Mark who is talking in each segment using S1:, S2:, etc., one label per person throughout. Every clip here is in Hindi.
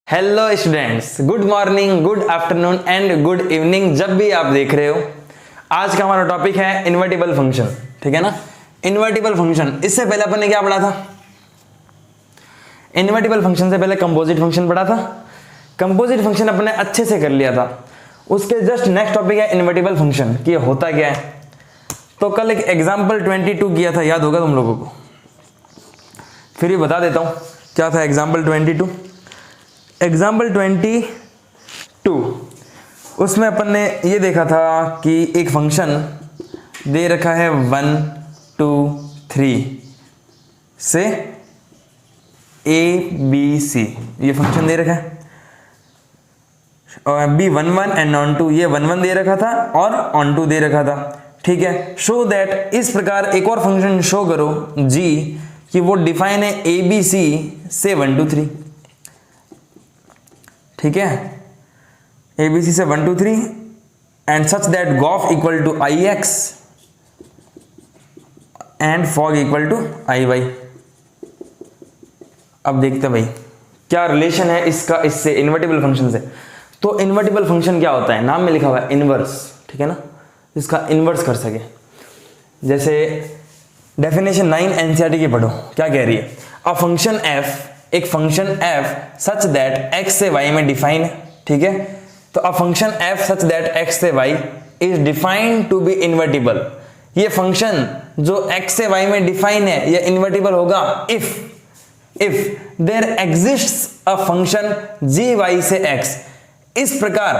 S1: Hello students, good morning, good afternoon and good evening जब भी आप देख रहे हो। आज का हमारा टॉपिक है इन्वर्टिबल फंक्शन। ठीक है ना, इन्वर्टिबल फंक्शन। इससे पहले अपन ने क्या पढ़ा था? इन्वर्टिबल फंक्शन से पहले कंपोजिट फंक्शन पढ़ा था। कंपोजिट फंक्शन अपने अच्छे से कर लिया था। उसके जस्ट नेक्स्ट टॉपिक है इन्वर्टिबल फंक्शन कि ये होता क्या है। तो कल एक एग्जाम्पल 22 किया था, याद होगा तुम लोगों को। फिर ये बता देता हूं क्या था एग्जाम्पल 22। एग्जाम्पल 22 उसमें अपन ने ये देखा था कि एक फंक्शन दे रखा है 1 2 3 से ABC, ये फंक्शन दे रखा है। और B 1 1 एंड ऑन 2, ये 1 1 दे रखा था और ऑन 2 दे रखा था। ठीक है, शो दैट, इस प्रकार एक और फंक्शन शो करो G कि वो डिफाइन है ABC से 1 2 3। ठीक है, ABC से 1 2 3 and such that g o f equal to IX and fog equal to IY। अब देखते हैं भाई क्या रिलेशन है इसका इससे, इन्वर्टिबल फंक्शन से। तो इन्वर्टिबल फंक्शन क्या होता है? नाम में लिखा हुआ है इनवर्स। ठीक है ना, इसका इनवर्स कर सके। जैसे डेफिनेशन 9 NCERT की पढ़ो, क्या कह रही है? अ फंक्शन f, एक function f such that x से y में डिफाइन है। ठीक है, तो a function f such that x से y is defined to be invertible. ये फंक्शन जो x से y में डिफाइन है यह इन्वर्टिबल होगा if there exists a function g y से x। इस प्रकार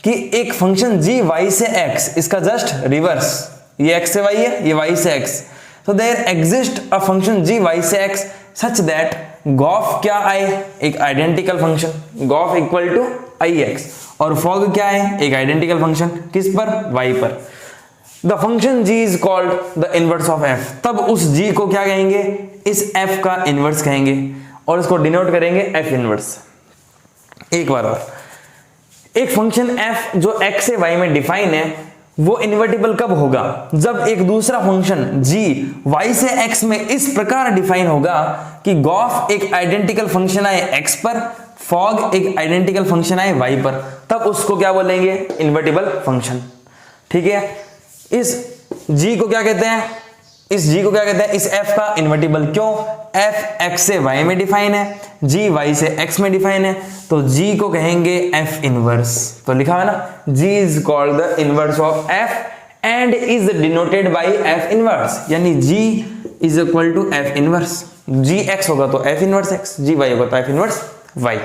S1: कि एक फंक्शन g y से x, इसका जस्ट रिवर्स, ये x से y है, ये y से x। तो there exist a function g y से x सच दैट गॉफ क्या आए? एक identical function, g o f equal to IX। और फॉग क्या है? एक आइडेंटिकल फंक्शन, किस पर? y पर। The function g is called the inverse of f। तब उस g को क्या कहेंगे? इस f का इनवर्स कहेंगे और इसको डिनोट करेंगे f इनवर्स। एक बार और, एक फंक्शन f जो x से y में डिफाइन है वो इन्वर्टिबल कब होगा? जब एक दूसरा फंक्शन g y से x में इस प्रकार डिफाइन होगा कि गॉफ एक आइडेंटिकल फंक्शन आए x पर, फॉग एक आइडेंटिकल फंक्शन आए y पर, तब उसको क्या बोलेंगे? Invertible function. ठीक है, इस g को क्या कहते हैं? इस g को क्या कहते हैं? इस f का इन्वर्टिबल। क्यों? f x से y में डिफाइन है, g y से x में डिफाइन है, तो g को कहेंगे f इनवर्स। तो लिखा है ना, g is called the inverse of f and is denoted by f inverse. यानी g is equal to f inverse. g x होगा तो f inverse x, g y होगा तो f इनवर्स y।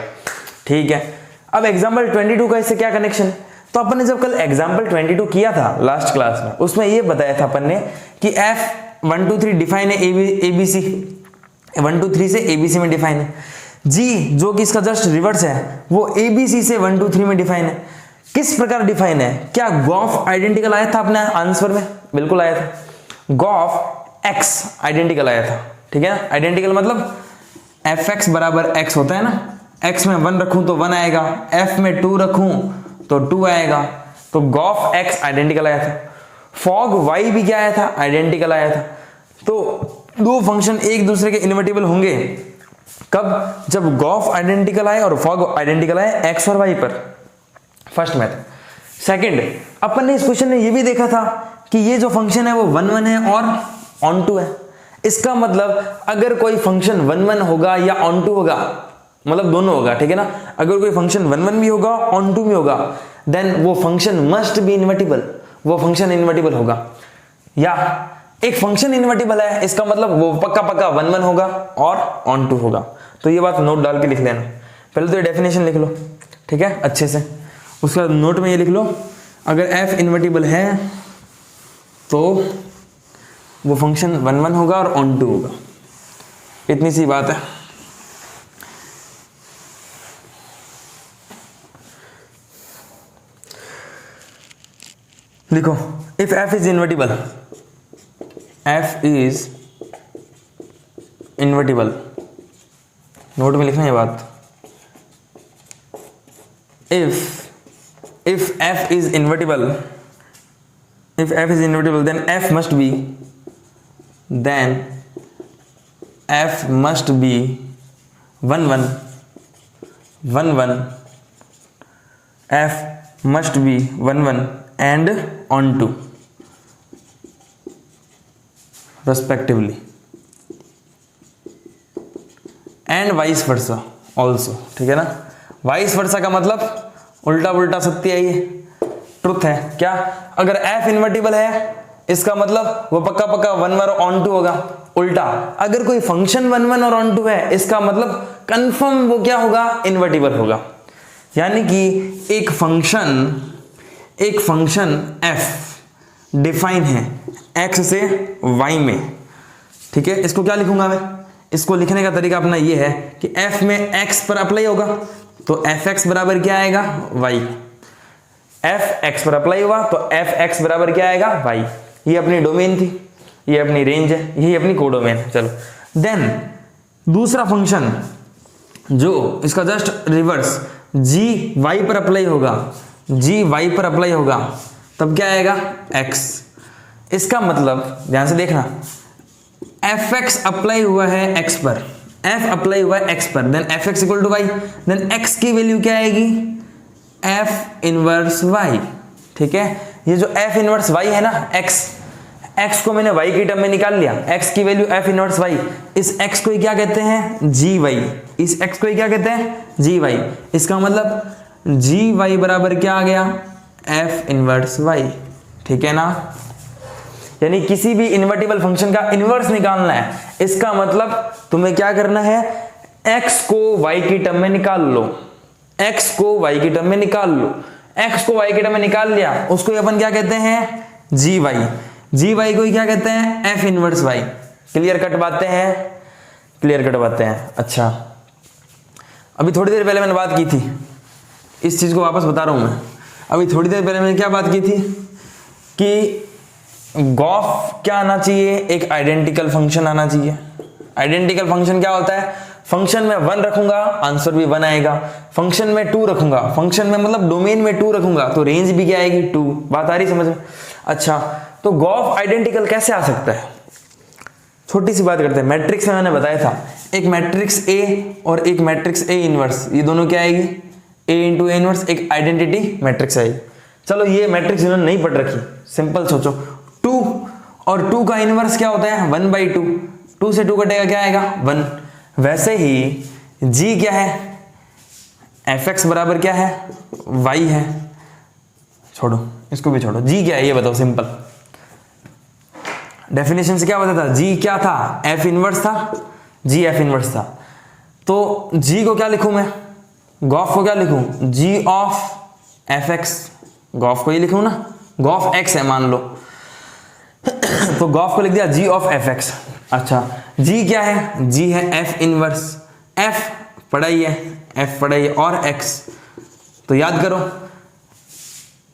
S1: ठीक है, अब एग्जांपल 22 का इससे क्या कनेक्शन? तो अपन ने जब कल एग्जांपल 22 किया था लास्ट क्लास में, उसमें ये बताया था अपन ने कि f 1 2 3 डिफाइन है ABC, 1 2 3 से ABC में डिफाइन है। G जो कि इसका जस्ट रिवर्स है वो ABC से 1 2 3 में डिफाइन है। किस प्रकार डिफाइन है? क्या गॉफ आइडेंटिकल आया था अपने आंसर में? बिल्कुल आया था। गॉफ x आइडेंटिकल आया था। ठीक है ना, आइडेंटिकल मतलब fx बराबर x होता है ना, x में 1 रखूं तो 1 आएगा, f में 2 रखूं तो 2 आएगा। तो गॉफ x आइडेंटिकल आया था। फॉग y भी क्या आया था? आइडेंटिकल आया था। तो दो फंक्शन एक दूसरे के इन्वर्टिबल होंगे कब? जब गॉफ आइडेंटिकल आए और फॉग आइडेंटिकल आए x और y पर। First method. सेकंड, अपन ने इस क्वेश्चन में ये भी देखा था कि ये जो फंक्शन है वो 1 1 है और ऑन 2 है। इसका मतलब अगर कोई फंक्शन 1 1 होगा या ऑन 2 होगा, मतलब दोनों होगा। ठीक है ना, अगर कोई फंक्शन 1 1 भी होगा ऑन 2 भी होगा, देन वो फंक्शन मस्ट बी इन्वर्टिबल, वो फंक्शन इन्वर्टिबल होगा। या एक फंक्शन इन्वर्टिबल है, इसका मतलब वो पक्का पक्का 1 1 होगा और ऑन 2 होगा। तो ये बात नोट डाल के लिख लेना। पहले तो ये डेफिनेशन लिख लो, ठीक है, अच्छे से। उसका नोट में ये लिख लो, अगर f इन्वर्टिबल है तो वो फंक्शन 1 1 होगा और ऑन 2 होगा। इतनी सी बात है। लिखो, if f is invertible, f is invertible, note में लिखना ये बात। if f is invertible, then f must be 1 1 1 1, f must be 1 1 and onto respectively and vice versa also, ठीक है ना। वाइस वर्सा का मतलब उल्टा पुल्टा सत्य है, ये ट्रुथ है क्या। अगर f इन्वर्टिबल है इसका मतलब वो पक्का पक्का 1 1 ऑन टू होगा। उल्टा अगर कोई फंक्शन 1 1 और ऑन टू है इसका मतलब कंफर्म वो क्या होगा, इन्वर्टिबल होगा। यानी कि एक फंक्शन f डिफाइन है x से y में, ठीक है। इसको क्या लिखूंगा मैं, इसको लिखने का तरीका अपना ये है कि f में x पर अप्लाई होगा तो fx बराबर क्या आएगा, y। fx पर अप्लाई हुआ तो fx बराबर क्या आएगा, y। ये अपनी डोमेन थी, ये अपनी रेंज है, यही अपनी कोडोमेन है। चलो देन दूसरा फंक्शन जो इसका जस्ट रिवर्स, g y पर अप्लाई होगा, g y पर अप्लाई होगा तब क्या आएगा, x। इसका मतलब ध्यान से देखना, fx अप्लाई हुआ है x पर, f अप्लाई हुआ है x पर, then fx equal to y, then x की वैल्यू क्या आएगी, f इनवर्स y, ठीक है। ये जो f इनवर्स y है ना, x को मैंने y की टर्म में निकाल लिया, x की वैल्यू f इनवर्स y, इस x को ही क्या कहते हैं, gy, इस x को ही क्या कहते हैं, gy। इसका मतलब gy बराबर क्या आ गया, f इनवर्स y, ठीक है ना। यानी किसी भी इन्वर्टिबल फंक्शन का इन्वर्स निकालना है, इसका मतलब तुम्हें क्या करना है, x को y की टर्म में निकाल लो, x को y की टर्म में निकाल लो। x को y की टर्म में निकाल लिया, उसको अपन क्या कहते हैं, gy को ही क्या कहते हैं, f inverse y। Clear cut बातें हैं। अच्छा अभी थोड़ी देर पहले मैंने बात की थी, इस चीज को वापस बता रहा हूं मैं। अभी थोड़ी देर पहले मैंने क्या बात की थी कि गॉफ क्या आना चाहिए, एक आइडेंटिकल फंक्शन आना चाहिए। आइडेंटिकल फंक्शन क्या होता है, फंक्शन में 1 रखूंगा आंसर भी 1 आएगा, फंक्शन में 2 रखूंगा, फंक्शन में मतलब डोमेन में 2 रखूंगा तो रेंज भी क्या आएगी, 2। बात आ रही समझ में। अच्छा तो गॉफ आइडेंटिकल कैसे आ सकता है, छोटी सी बात करते हैं। मैट्रिक्स में मैंने बताया था, एक मैट्रिक्स ए और एक मैट्रिक्स ए इनवर्स, ये दोनों क्या आएगी, ए इंटू ए इनवर्स, एक आइडेंटिटी मैट्रिक्स आएगी। चलो ये मैट्रिक्स इन्होंने नहीं पढ़ रखी, सिंपल सोचो, 2 और 2 का इनवर्स क्या होता है, 1/2, 2 से 2 कटेगा क्या आएगा, 1। वैसे ही g क्या है, fx बराबर क्या है, y है। छोड़ो इसको भी छोड़ो, g क्या है ये बताओ, सिंपल डेफिनेशन से क्या पता था, g क्या था, f इनवर्स था, g f इनवर्स था। तो g को क्या लिखूं मैं, गॉफ को क्या लिखूं, g ऑफ fx, गॉफ को ये लिखूं ना, गॉफ x है मान लो तो गॉफ को लिख दिया g ऑफ fx। अच्छा g क्या है, g है f इनवर्स, f पढ़ाई है और x। तो याद करो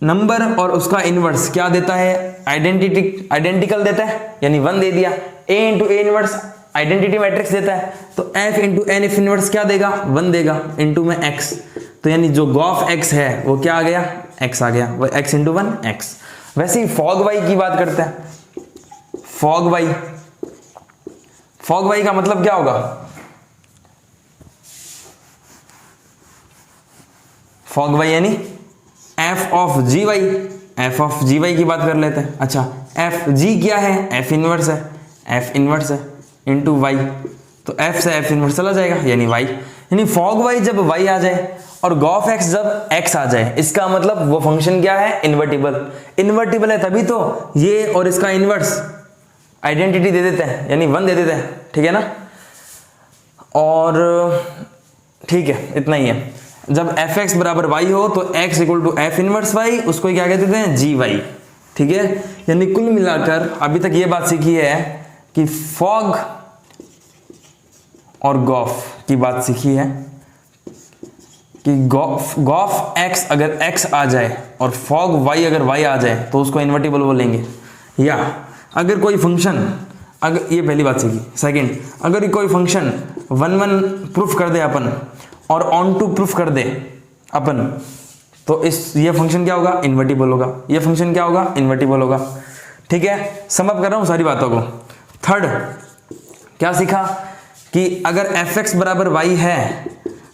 S1: नंबर और उसका इनवर्स क्या देता है, आइडेंटिकल देता है, यानी 1 दे दिया। a into a inverse identity matrix देता है, तो f into n f inverse क्या देगा, 1 देगा, इंटू में x। तो यानी जो गॉफ x है वो क्या आ गया, x आ गया, वो x इंटू 1 x। वैसे ही फॉग y की बात करते हैं, फॉग y का मतलब क्या होगा, फॉग y यानी f ऑफ जी वाई की बात कर लेते हैं। अच्छा f g क्या है, f इनवर्स है इंटू y, तो f से f इनवर्स चला जाएगा यानी y। यानी फॉग y जब y आ जाए और गॉफ x जब x आ जाए, इसका मतलब वो फंक्शन क्या है, इन्वर्टिबल है, तभी तो ये और इसका इनवर्स आइडेंटिटी दे देते हैं, यानी 1 दे देते हैं, ठीक है ना। और ठीक है इतना ही है। जब fx बराबर y हो तो x equal to f inverse y, उसको क्या कहते हैं, gy, ठीक है। यानी कुल मिलाकर अभी तक ये बात सीखी है कि फॉग और गॉफ की बात सीखी है कि गॉफ x अगर x आ जाए और फॉग y अगर y आ जाए तो उसको इन्वर्टिबल बोलेंगे। या अगर कोई फंक्शन, अगर ये पहली बात सीखी। सेकंड, अगर कोई फंक्शन 1 प्रूफ कर दे अपन और ऑन टू प्रूफ कर दे अपन, तो ये फंक्शन क्या होगा, इन्वर्टिबल होगा। ये फंक्शन क्या होगा, इन्वर्टिबल होगा, ठीक है। सम अप कर रहा हूं सारी बातों को। थर्ड क्या सीखा कि अगर fx बराबर y है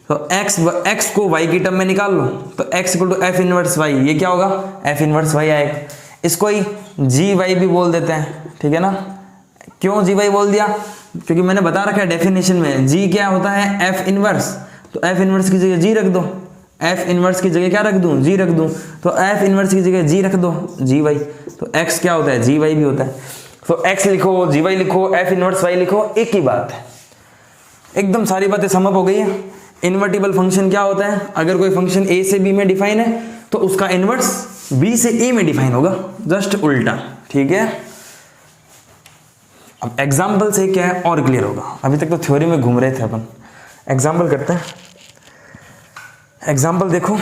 S1: तो x को y की टर्म में निकाल लो, तो x equal to f inverse y, ये क्या होगा, एफ इनवर्स y आएगा। इसको ही जी वाई भी बोल देते हैं, ठीक है ना। क्यों जी वाई बोल दिया, क्योंकि मैंने बता रखा है डेफिनेशन में जी क्या होता है, एफ इनवर्स, तो एफ इनवर्स की जगह जी रख दो, एफ इनवर्स की जगह क्या रख दूं, जी रख दूं, तो एफ इनवर्स की जगह जी रख दो, जी वाई, तो x क्या होता है, जी वाई भी होता है। तो x लिखो, जी वाई लिखो, एफ इनवर्स y लिखो, एक ही बात है, एकदम सारी बातें समझ हो गई है। इन्वर्टिबल फंक्शन क्या होता है, अगर कोई फंक्शन a से b में डिफाइन है तो उसका इनवर्स b से a में डिफाइन होगा, जस्ट उल्टा, ठीक है। अब एग्जाम्पल से क्या है और क्लियर होगा, अभी तक तो थ्योरी में घूम रहे थे अपन, एग्जाम्पल करते हैं। एग्जाम्पल देखो,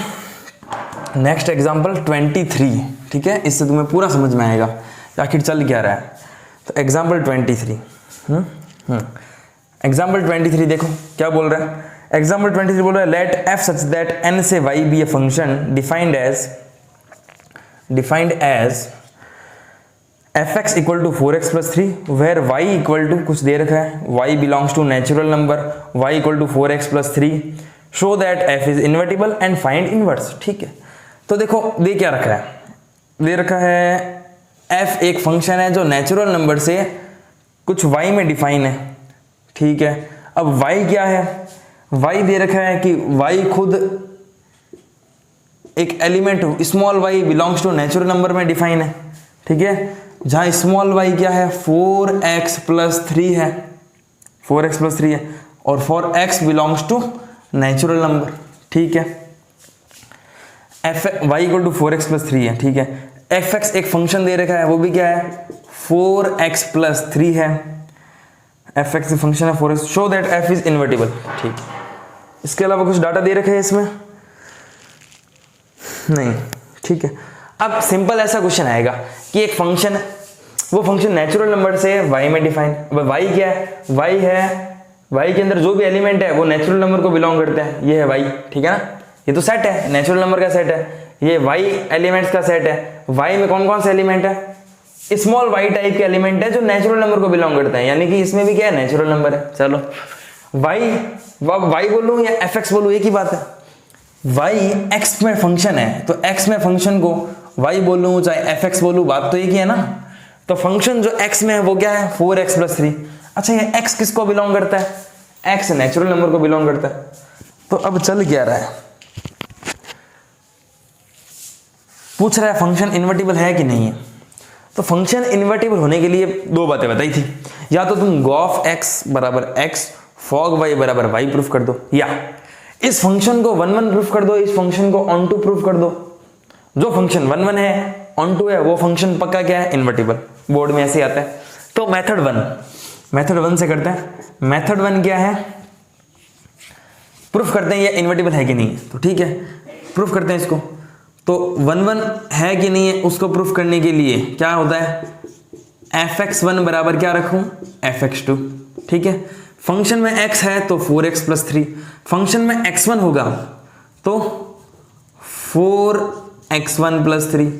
S1: नेक्स्ट एग्जाम्पल 23, ठीक है, इससे तुम्हें पूरा समझ में आएगा आखिर चल क्या रहा है। तो एग्जाम्पल 23, एग्जाम्पल 23 देखो क्या बोल रहा है। एग्जाम्पल 23 बोल रहा है let F such that N से Y be a function defined as F X equal to 4x plus 3 where Y equal to कुछ दे रखा है, Y belongs to natural number, Y equal to 4x plus 3, show that F is invertible and find inverse, ठीक है। तो देखो दे क्या रखा है, दे रखा है एफ एक फंक्शन है जो नेचुरल नंबर से कुछ वाई में डिफाइन है, ठीक है। अब वाई क्या है, वाई दे रखा है कि वाई खुद एक element small y belongs to natural number में डिफाइन है, ठीक है। जहां स्मॉल वाई क्या है, 4x प्लस 3 है, 4x प्लस 3 है, और 4x belongs to natural number, ठीक है। F y equal to 4x plus 3 है, ठीक है। एफ एक्स एक फंक्शन दे रखा है, वो भी क्या है, 4x प्लस 3 है, एफ एक्स फंक्शन है 4x, show that F is invertible, ठीक। इसके अलावा कुछ डाटा दे रखे हैं इसमें नहीं, ठीक है। अब सिंपल ऐसा क्वेश्चन आएगा कि एक फंक्शन, वो फंक्शन नेचुरल नंबर से y में डिफाइन, अब y क्या है, y है, y के अंदर जो भी एलिमेंट है वो नेचुरल नंबर को बिलोंग करते हैं, ये है y, ठीक है ना। ये तो सेट है, नेचुरल नंबर का सेट है, ये y एलिमेंट्स का सेट है। y में कौन कौन से एलिमेंट है, स्मॉल y टाइप के एलिमेंट है जो नेचुरल नंबर को बिलोंग करते हैं, यानी कि इसमें भी क्या है, नेचुरल नंबर है। चलो y बोलूं या fx बोलूं, एक ही बात है। y x में फंक्शन है, तो x में फंक्शन को y बोलूं चाहे fx बोलूं, बात तो एक ही है ना। तो फंक्शन जो x में है वो क्या है, 4x प्लस 3। अच्छा ये x किसको बिलोंग करता है, x नेचुरल नंबर को बिलोंग करता है। तो अब चल क्या रहा है, पूछ रहा है फंक्शन इन्वर्टिबल है कि नहीं है। तो फंक्शन इन्वर्टिबल होने के लिए दो बातें बताई थी, या तो तुम गॉफ x बराबर x फॉग y बराबर y प्रूफ कर दो, या इस फंक्शन को 1 1 प्रूफ कर दो, इस फंक्शन को ऑन टू प्रूफ कर दो। जो फंक्शन 1 1 है, ऑन टू है, वो फंक्शन पक्का क्या है, इन्वर्टिबल। बोर्ड में ऐसे ही आता है। तो मेथड 1 से करते हैं। मेथड 1 क्या है, प्रूफ करते हैं ये इन्वर्टिबल है कि नहीं है। तो ठीक है, प्रूफ करते हैं इसको। तो 1 1 है कि नहीं है उसको प्रूफ करने के लिए क्या होता है, fx1 बराबर क्या रखूं, fx2, ठीक है। फंक्शन में x है तो 4x प्लस 3, फंक्शन में x1 होगा तो 4x1 प्लस 3,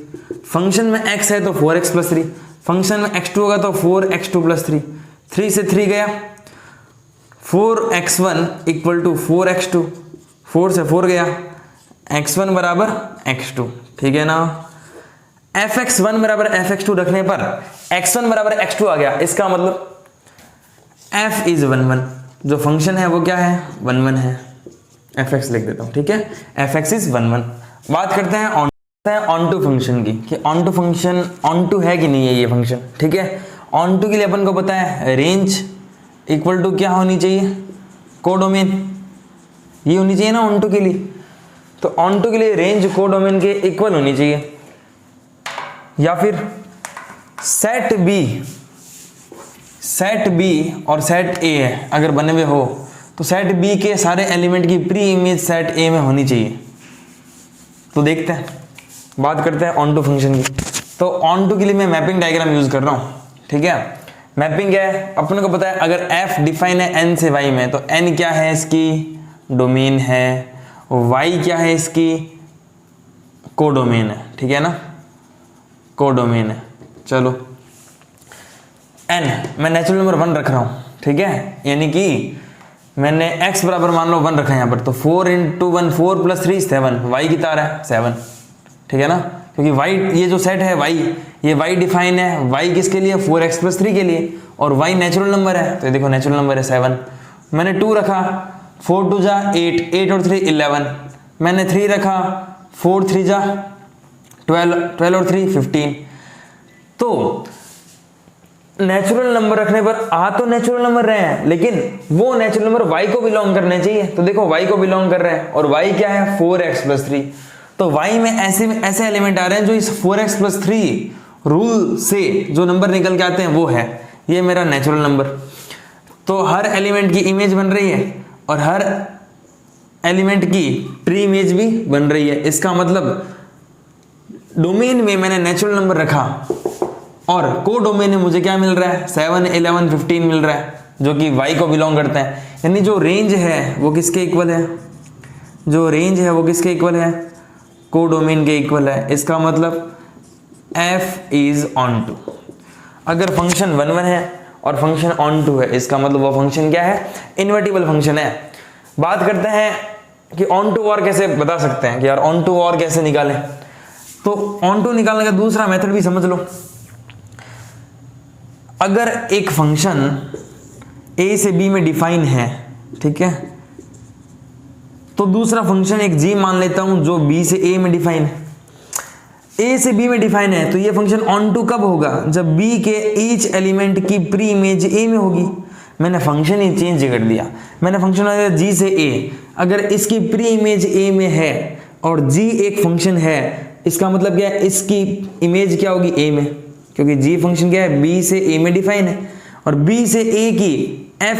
S1: फंक्शन में x है तो 4x प्लस 3, फंक्शन में x2 होगा तो 4x2 प्लस 3, 3 से 3 गया, 4x1 इक्वल टू 4x2, 4 से 4 गया, x1 बराबर x2, ठीक है ना। fx1 बराबर fx2 रखने पर x1 बराबर x2 आ गया, इसका मतलब f इज 1 1, जो फंक्शन है वो क्या है, 1 1 है। fx लिख देता हूं, ठीक है, fx इज 1 1। बात करते हैं ऑन टू फंक्शन की, कि onto function onto है कि नहीं है ये फंक्शन, ठीक है। ऑन टू के लिए अपन को पता है रेंज इक्वल टू क्या होनी चाहिए, कोडोमेन, ये होनी चाहिए ना ऑन टू के लिए। तो ऑन टू के लिए रेंज कोडोमेन के इक्वल होनी चाहिए, या फिर सेट बी और सेट ए है अगर बने हुए हो तो सेट बी के सारे एलिमेंट की प्री इमेज सेट ए में होनी चाहिए। तो देखते हैं, बात करते हैं ऑन टू फंक्शन की। तो ऑन टू के लिए मैं मैपिंग डायग्राम यूज कर रहा हूँ, ठीक है। मैपिंग है, अपने को पता है अगर f डिफाइन है n से y में, तो n क्या है, इसकी डोमेन है, y क्या है, इसकी कोडोमेन है, ठीक है ना, कोडोमेन है। चलो n मैं नेचुरल नंबर 1 रख रहा हूं, ठीक है, यानी कि मैंने x बराबर मान लो 1 रखा है यहाँ पर, तो 4 इंटू 1 4 प्लस 3 7, y की तार है 7, ठीक है ना, क्योंकि y ये जो सेट है y, ये y डिफाइन है, y किसके लिए 4x प्लस 3 के लिए, और y नेचुरल नंबर है, तो ये देखो नेचुरल नंबर है 7। मैंने 2 रखा, 4 2 जा 8, 8 और 3 11, मैंने 3 रखा, 4 3 जा 12, 12 और 3 15। तो नेचुरल नंबर रखने पर आ तो नेचुरल नंबर रहे हैं, लेकिन वो नेचुरल नंबर y को बिलोंग करने चाहिए, तो देखो y को बिलोंग कर रहे हैं, और y क्या है 4x प्लस 3, तो y में ऐसे एलिमेंट आ रहे हैं जो इस 4x प्लस 3 रूल से जो नंबर निकल के आते हैं वो है, ये मेरा नेचुरल नंबर। तो हर एलिमेंट की इमेज बन रही है और हर एलिमेंट की ट्री इमेज भी बन रही है, इसका मतलब डोमेन में मैंने नेचुरल नंबर रखा और को डोमेन में मुझे क्या मिल रहा है 7 11 15 मिल रहा है, जो कि y को बिलोंग करते हैं, यानी जो रेंज है वो किसके इक्वल है, जो रेंज है वो किसके इक्वल है, को डोमेन के इक्वल है। इसका मतलब f इज ऑन टू। अगर फंक्शन 1 1 है और फंक्शन ऑन टू है, इसका मतलब वो फंक्शन क्या है, इन्वर्टिबल फंक्शन है। बात करते हैं कि ऑन टू और कैसे बता सकते हैं कि यार ऑन टू और कैसे निकालें, तो ऑन टू निकालने का दूसरा मेथड भी समझ लो। अगर एक फंक्शन a से b में डिफाइन है, ठीक है, तो दूसरा फंक्शन एक g मान लेता हूं जो b से a में डिफाइन है। a से b में डिफाइन है तो ये फंक्शन ऑन टू कब होगा, जब b के ईच एलिमेंट की प्री इमेज a में होगी। मैंने फंक्शन ही चेंज कर दिया, मैंने फंक्शन बनाया g से a, अगर इसकी प्री इमेज a में है और g एक फंक्शन है, इसका मतलब क्या है, इसकी इमेज क्या होगी a में, क्योंकि g फंक्शन क्या है b से a में डिफाइन है, और b से a की f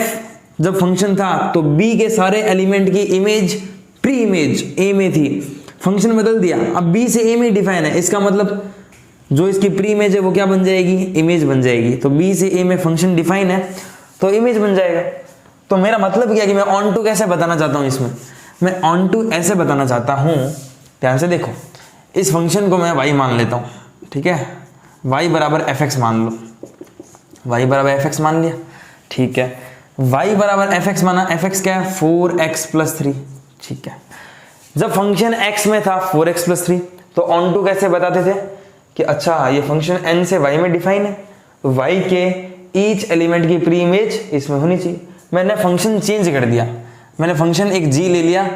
S1: जब फंक्शन था तो b के सारे एलिमेंट की इमेज प्री इमेज a में थी, फंक्शन बदल दिया, अब b से a में डिफाइन है, इसका मतलब जो इसकी प्री इमेज है वो क्या बन जाएगी, इमेज बन जाएगी। तो b से a में फंक्शन डिफाइन है तो इमेज बन जाएगा। तो मेरा मतलब क्या कि मैं ऑन टू कैसे बताना चाहता हूँ, इसमें मैं ऑन टू ऐसे बताना चाहता हूँ, ध्यान से देखो, इस फंक्शन को मैं y मान लेता हूँ, ठीक है, y बराबर fx मान लो, y बराबर fx मान लिया, ठीक है, y बराबर fx माना, fx क्या है 4x प्लस 3, ठीक है। जब फंक्शन x में था 4x प्लस 3 तो ऑन टू कैसे बताते थे कि अच्छा ये फंक्शन n से y में डिफाइन है, y के ईच एलिमेंट की प्री इमेज इसमें होनी चाहिए। मैंने फंक्शन चेंज कर दिया, मैंने फंक्शन एक g ले लिया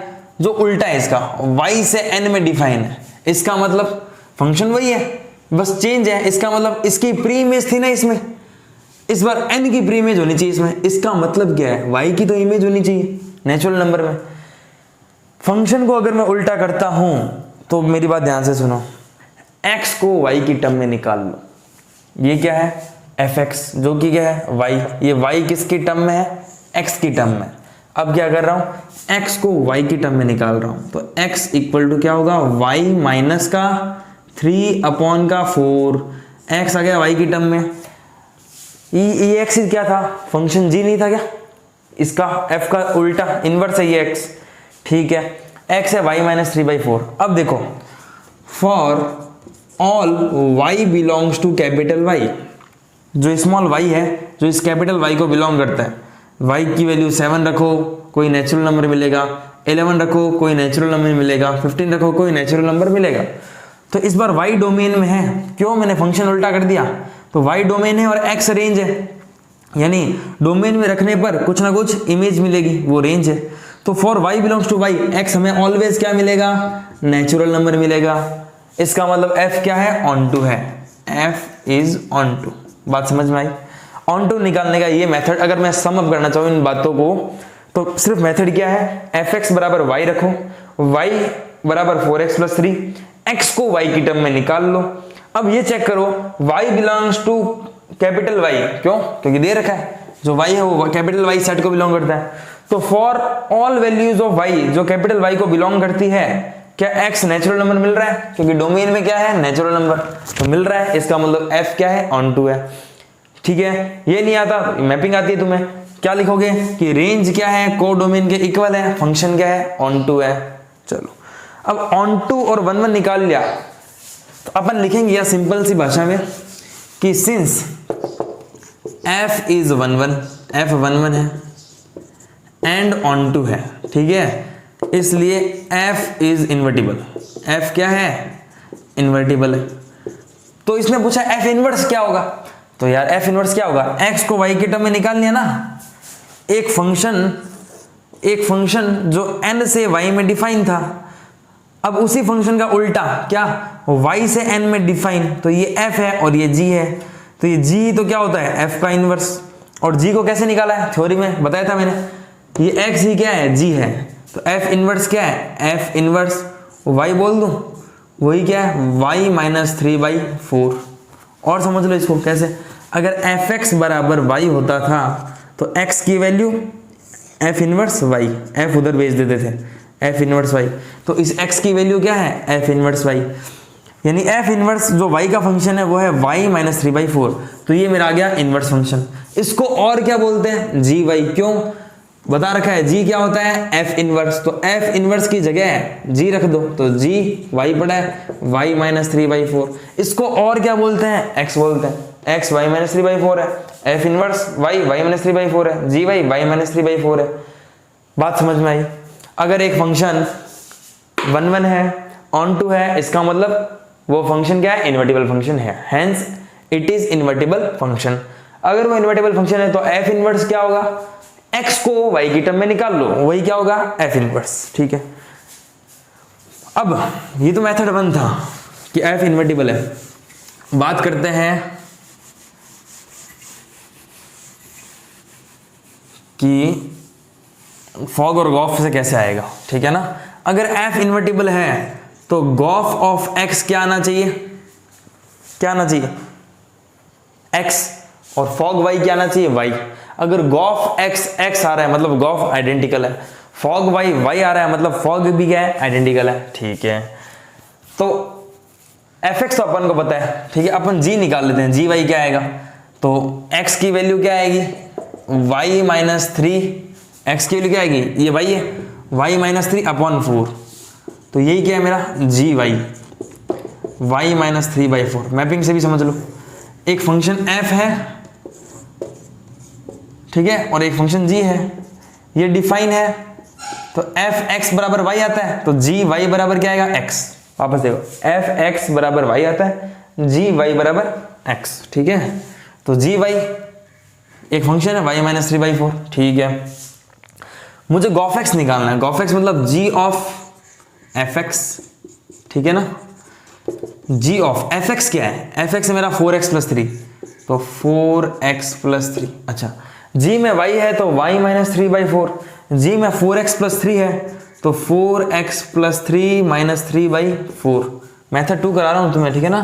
S1: जो उल्टा है इसका, y से n में डिफाइन है, इसका मतलब फंक्शन वही है बस चेंज है, इसका मतलब इसकी प्री इमेज थी ना इसमें, इस बार n की प्री इमेज होनी चाहिए इसमें, इसका मतलब क्या है y की तो इमेज होनी चाहिए नेचुरल नंबर में। फंक्शन को अगर मैं उल्टा करता हूं तो मेरी बात ध्यान से सुनो, x को y की टर्म में निकाल लो, ये क्या है fx जो कि क्या है y, ये y किसकी टर्म में है, x की टर्म में। अब क्या कर रहा हूं, x को y की टर्म में निकाल रहा हूं, तो x इक्वल टू क्या होगा y माइनस का 3 अपॉन का 4, x आ गया y की टर्म में। ये x क्या था, फंक्शन g नहीं था क्या, इसका f का उल्टा इनवर्स है ये x, ठीक है, x है y माइनस 3/4। अब देखो for all y belongs to capital Y, जो स्मॉल y है जो इस कैपिटल Y को बिलोंग करता है, y की वैल्यू 7 रखो कोई नेचुरल नंबर मिलेगा, 11 रखो कोई नेचुरल नंबर मिलेगा, 15 रखो कोई नेचुरल नंबर मिलेगा। तो इस बार y डोमेन में है, क्यों, मैंने फंक्शन उल्टा कर दिया, तो y डोमेन है और x रेंज है, यानी डोमेन में रखने पर कुछ ना कुछ इमेज मिलेगी, वो रेंज है। तो for y belongs to y, x हमें ऑलवेज क्या मिलेगा, नेचुरल नंबर मिलेगा, इसका मतलब f क्या है, ऑन टू है, f इज ऑन टू। बात समझ में आई। ऑन टू निकालने का ये मेथड, अगर मैं सम अप करना चाहूँ इन बातों को तो सिर्फ मेथड क्या है, fx बराबर y रखो, y बराबर 4x प्लस 3, x को y की टर्म में निकाल लो। अब ये चेक करो y belongs to capital Y, क्यों, क्योंकि दे रखा है जो y है वो कैपिटल Y सेट को बिलोंग करता है। तो for all values of y जो कैपिटल Y को बिलोंग करती है, क्या x नेचुरल नंबर मिल रहा है, क्योंकि डोमेन में क्या है नेचुरल नंबर, तो मिल रहा है, इसका मतलब f क्या है, ऑन टू है, ठीक है। ये नहीं आता, मैपिंग आती है तुम्हें, क्या लिखोगे कि रेंज क्या है, को डोमेन के इक्वल है, फंक्शन क्या है, ऑन टू है। चलो अब ऑन टू और 1 1 निकाल लिया, तो अपन लिखेंगे या सिंपल सी भाषा में कि सिंस f इज 1 1, f 1 1 है, एंड ऑन टू है, ठीक है, इसलिए f इज इन्वर्टिबल। f क्या है? इन्वर्टिबल है। तो इसने पूछा f इनवर्स क्या होगा, तो यार f इनवर्स क्या होगा, x को y के टर्म में निकाल लिया ना। एक फंक्शन जो n से y में डिफाइन था, अब उसी फंक्शन का उल्टा क्या, y से n में डिफाइन, तो ये f है और ये g है, तो ये g तो क्या होता है, f का इनवर्स। और g को कैसे निकाला है, थ्योरी में बताया था मैंने, ये x ही क्या है, g है, तो f इनवर्स क्या है, f इनवर्स y बोल दूं, वही क्या है, y माइनस 3/4। और समझ लो इसको कैसे, अगर fx बराबर y होता था तो x की value f inverse y, f उधर भेज देते थे, f इनवर्स y, तो इस x की वैल्यू क्या है, f इनवर्स y, यानी f इनवर्स जो y का फंक्शन है वो है y माइनस 3/4, तो ये मेरा आ गया इनवर्स फंक्शन। इसको और क्या बोलते हैं, gy, क्यों बता रखा है, g क्या होता है, f इनवर्स, तो f इनवर्स की जगह g रख दो, तो g y पड़ा है y माइनस 3/4। इसको और क्या बोलते हैं, x बोलते हैं, x y माइनस 3/4 है, f इनवर्स y माइनस 3/4 है, gy y माइनस 3/4 है। बात समझ में आई। अगर एक फंक्शन 1 1 है, ऑन टू है, इसका मतलब वो फंक्शन क्या है, इन्वर्टिबल फंक्शन है, hence it is invertible function. अगर वो इन्वर्टिबल फंक्शन है तो f इनवर्स क्या होगा, x को y की टर्म में निकाल लो, वही क्या होगा, f इनवर्स, ठीक है। अब ये तो मेथड 1 था कि f इन्वर्टिबल है। बात करते हैं कि फॉग और गॉफ से कैसे आएगा, ठीक है ना। अगर f इन्वर्टिबल है तो गॉफ ऑफ x क्या आना चाहिए, क्या आना चाहिए, x, और फॉग y क्या आना चाहिए, y। अगर गॉफ x आ रहा है मतलब गॉफ आइडेंटिकल है, फॉग y आ रहा है मतलब फॉग भी क्या है, आइडेंटिकल है, ठीक है। तो fx तो अपन को पता है, ठीक है, अपन g निकाल लेते हैं, gy क्या आएगा, तो x की वैल्यू क्या आएगी, y माइनस 3, x की वैल्यू क्या आएगी, ये y है, y माइनस 3/4, तो यही क्या है मेरा gy, y माइनस 3/4। मैपिंग से भी समझ लो, एक फंक्शन f है, ठीक है, और एक फंक्शन g है, ये डिफाइन है, तो f x बराबर y आता है, तो g y बराबर क्या आएगा, x। वापस देखो, f x बराबर y आता है, g y बराबर x, ठीक है। तो g y एक फंक्शन है y माइनस 3/4, ठीक है। मुझे गॉफ x निकालना है, गॉफ x मतलब g ऑफ fx, ठीक है ना। g ऑफ fx क्या है, fx है मेरा 4x प्लस 3, तो 4x प्लस 3, अच्छा g में y है तो y माइनस 3/4, g में 4x प्लस 3 है तो 4x प्लस 3 माइनस 3/4। मेथड 2 करा रहा हूं तुम्हें, ठीक है ना।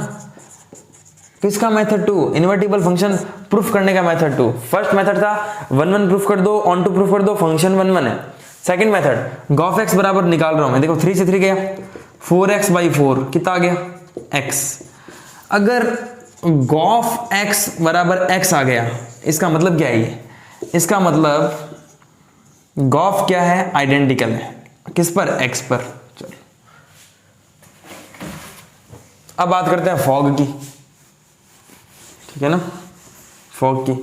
S1: किसका मेथड 2, इन्वर्टिबल फंक्शन प्रूफ करने का मेथड 2। फर्स्ट मेथड था 1 1 प्रूफ कर दो, ऑन टू प्रूफ कर दो, फंक्शन 1 1 है। सेकंड मेथड गॉफ x बराबर निकाल रहा हूं मैं, देखो 3 से 3 गया, 4x/4 कितना आ गया, x। अगर गॉफ x बराबर x आ गया, इसका मतलब क्या है ये, इसका मतलब गॉफ क्या है, आइडेंटिकल है, किस पर, x पर। चलो अब बात करते हैं फॉग की, ठीक है ना, फॉग की।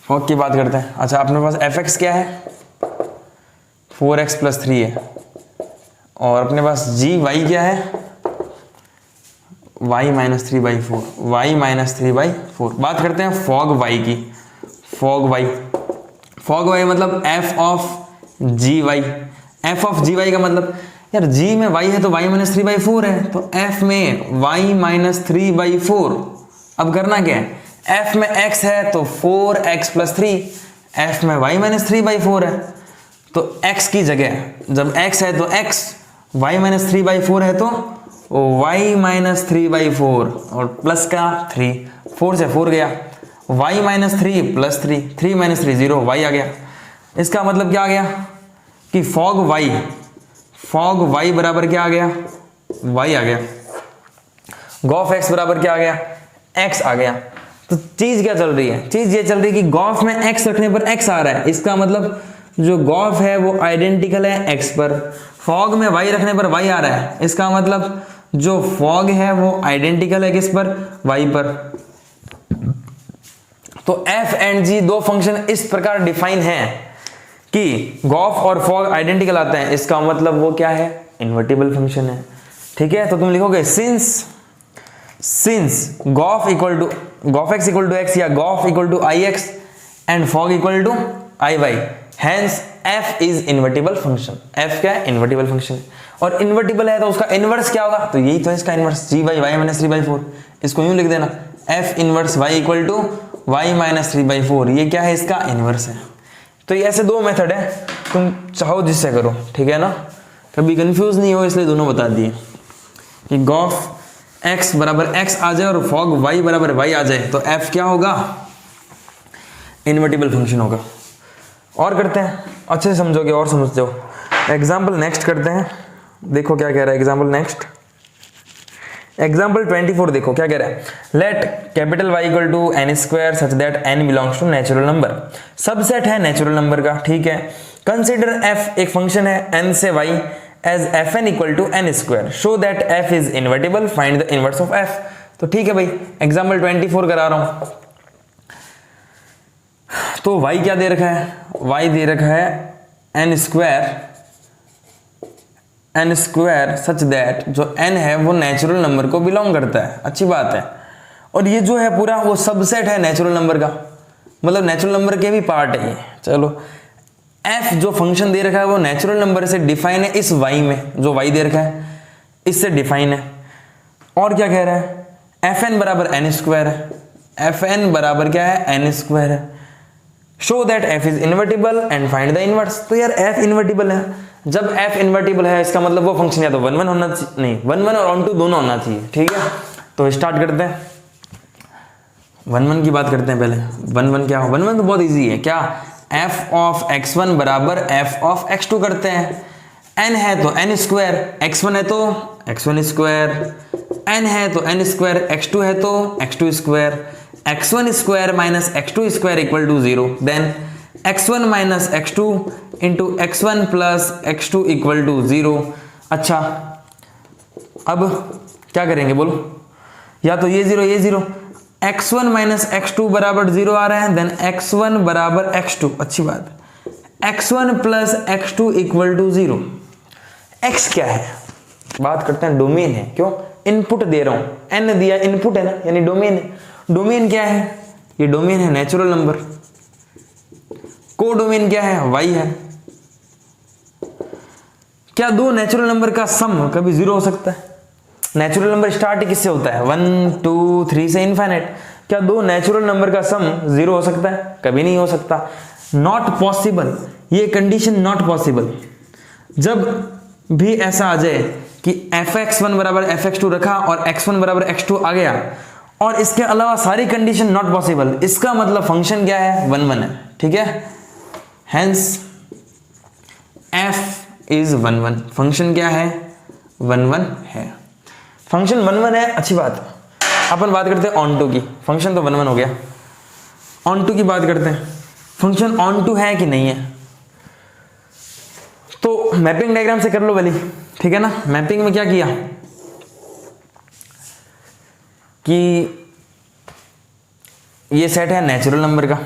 S1: फॉग की बात करते हैं। अच्छा अपने पास fx क्या है, 4x प्लस 3 है, और अपने पास gy क्या है, y माइनस 3/4, y माइनस 3/4। बात करते हैं फॉग y की, फॉग y मतलब f of gy, f of gy का मतलब यार g में y है तो y माइनस 3/4 है, तो f में y माइनस 3/4। अब करना क्या है, f में x है तो 4x प्लस 3, f में y माइनस 3/4 है, तो x की जगह जब x है तो x, y माइनस 3/4 है तो y माइनस 3/4 और प्लस का 3, 4 से 4 गया, y minus 3 plus 3, 3 minus 3 0, y आ गया। इसका मतलब क्या आ गया कि फॉग y बराबर क्या आ गया, y आ गया। गॉफ x बराबर क्या आ गया, x आ गया। तो चीज क्या चल रही है, चीज ये चल रही है कि गॉफ में x रखने पर x आ रहा है, इसका मतलब जो गॉफ है वो आइडेंटिकल है x पर। फॉग में y रखने पर y आ रहा है, इसका मतलब जो फॉग है वो आइडेंटिकल है किस पर, y पर। तो एफ एंड जी दो फंक्शन इस प्रकार डिफाइन है कि गॉफ और फॉग आइडेंटिकल आते हैं, इसका मतलब वो क्या है, इन्वर्टिबल फंक्शन है। ठीक है, तो तुम लिखोगे since gof X equal to X या gof equal to I X and fog equal to I Y, hence F is invertible function. F क्या है, इन्वर्टिबल फंक्शन है। और इन्वर्टिबल है तो उसका इनवर्स क्या होगा, तो यही तो है इसका inverse, g by y minus 3/4। इसको यूं लिख देना, f inverse y equal to y minus 3/4, ये क्या है, इसका इनवर्स है। तो ये ऐसे दो मेथड है, तुम चाहो जिससे करो, ठीक है ना, कभी कंफ्यूज नहीं हो, इसलिए दोनों बता दिए कि गॉफ x बराबर x आ जाए और फॉग y बराबर y आ जाए तो f क्या होगा, इन्वर्टिबल फंक्शन होगा। और करते हैं, अच्छे से समझोगे और समझ जाओ। एग्जाम्पल नेक्स्ट करते हैं, देखो क्या कह रहा है एग्जाम्पल नेक्स्ट। एग्जाम्पल 24 देखो क्या कह रहा है, let capital Y equal to n square such that n belongs to natural number. Subset है नेचुरल नंबर का, ठीक है। कंसिडर f एक फंक्शन है n से y as fn equal to n square, show that f is invertible, find the inverse of f। तो ठीक है भाई, एग्जाम्पल 24 करा रहा हूं। तो y क्या दे रखा है, y दे रखा है n स्क्वायर सच दैट, जो n है वो नेचुरल नंबर को बिलोंग करता है, अच्छी बात है। और ये जो है पूरा वो सबसेट है नेचुरल नंबर का, मतलब नेचुरल नंबर के भी पार्ट है ये। चलो, f जो फंक्शन दे रखा है वो नेचुरल नंबर से डिफाइन है इस y में, जो y दे रखा है इससे डिफाइन है। और क्या कह रहा है, fn बराबर n स्क्वायर है, fn बराबर क्या है, n स्क्वायर है। Show that f is invertible and find the inverse. तो यार f इन्वर्टिबल है, जब f इन्वर्टिबल है इसका मतलब वो फंक्शन या तो 1 1 होना चाहिए, नहीं 1 1 और ऑन टू दोनों होना चाहिए, ठीक है। तो स्टार्ट करते हैं, 1 1 की बात करते हैं पहले। 1 1 क्या हो, 1 1 तो बहुत इजी है, क्या, f ऑफ x1 बराबर f ऑफ x2 करते हैं। n है तो n स्क्वायर, x1 है तो x1 स्क्वायर, n है तो n स्क्वायर, x2 है तो x2 square, x1 square minus x2 square equal to 0, then x1 minus x2 into x1 plus x2 equal to 0। अच्छा, अब क्या करेंगे बोलो, या तो ये 0 ये 0, x1 माइनस x2 बराबर 0 आ रहा है, देन x1 बराबर x2, अच्छी बात, x1 plus x2 equal to 0। x क्या है, बात करते हैं डोमेन है, क्यों, इनपुट दे रहा हूं, n दिया इनपुट है ना, यानी डोमेन है। डोमेन क्या है, ये डोमेन है नेचुरल नंबर, को डोमेन क्या है, y है। क्या दो नेचुरल नंबर का सम कभी 0 हो सकता है, नेचुरल नंबर स्टार्ट किससे होता है, 1 2 3 से इनफाइनाइट। क्या दो नेचुरल नंबर का सम 0 हो सकता है, कभी नहीं हो सकता, नॉट पॉसिबल, ये कंडीशन नॉट पॉसिबल। जब भी ऐसा आ जाए कि fx1 बराबर fx2 रखा और x1 बराबर x2 आ गया और इसके अलावा सारी कंडीशन नॉट पॉसिबल, इसका मतलब फंक्शन क्या है, 1 1 है, ठीक है। हेंस f इज 1 1, फंक्शन क्या है, 1 1 है, फंक्शन 1 1 है, अच्छी बात। अपन बात करते हैं ऑन टू की, फंक्शन तो 1 1 हो गया, ऑन टू की बात करते हैं, फंक्शन ऑन टू है कि नहीं है। तो मैपिंग डायग्राम से कर लो भली, ठीक है ना। मैपिंग में क्या किया कि ये सेट है नेचुरल नंबर का,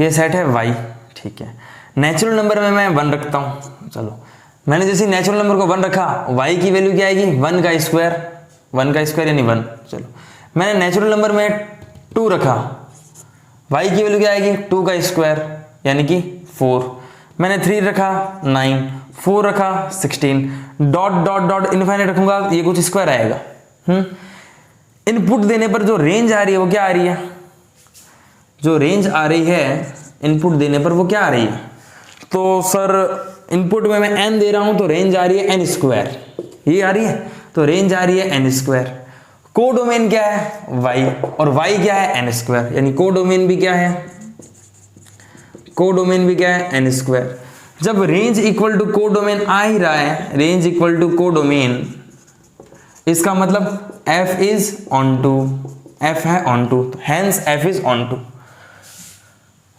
S1: ये सेट है y, ठीक है। नेचुरल नंबर में मैं 1 रखता हूं, चलो मैंने जैसे नेचुरल नंबर को 1 रखा, y की वैल्यू क्या आएगी, 1 का स्क्वायर, 1 का स्क्वायर यानी 1। चलो मैंने नेचुरल नंबर में 2 रखा, y की वैल्यू क्या आएगी, 2 का स्क्वायर यानी कि 4। मैंने 3 रखा 9, 4 रखा 16, डॉट डॉट डॉट इनफाइनाइट रखूंगा, ये कुछ स्क्वायर आएगा। इनपुट देने पर जो रेंज आ रही है वो क्या आ रही है, जो रेंज आ रही है इनपुट देने पर वो क्या आ रही है, तो सर इनपुट में मैं n दे रहा हूं तो रेंज आ रही है n स्क्वायर, ये आ रही है, तो रेंज आ रही है n स्क्वायर। को डोमेन क्या है, y, और y क्या है, n स्क्वायर, यानी को डोमेन भी क्या है, को डोमेन भी क्या है, n स्क्वायर। जब range equal to codomain आ ही रहा है, range equal to codomain, इसका मतलब f is onto, f है onto, hence f is onto.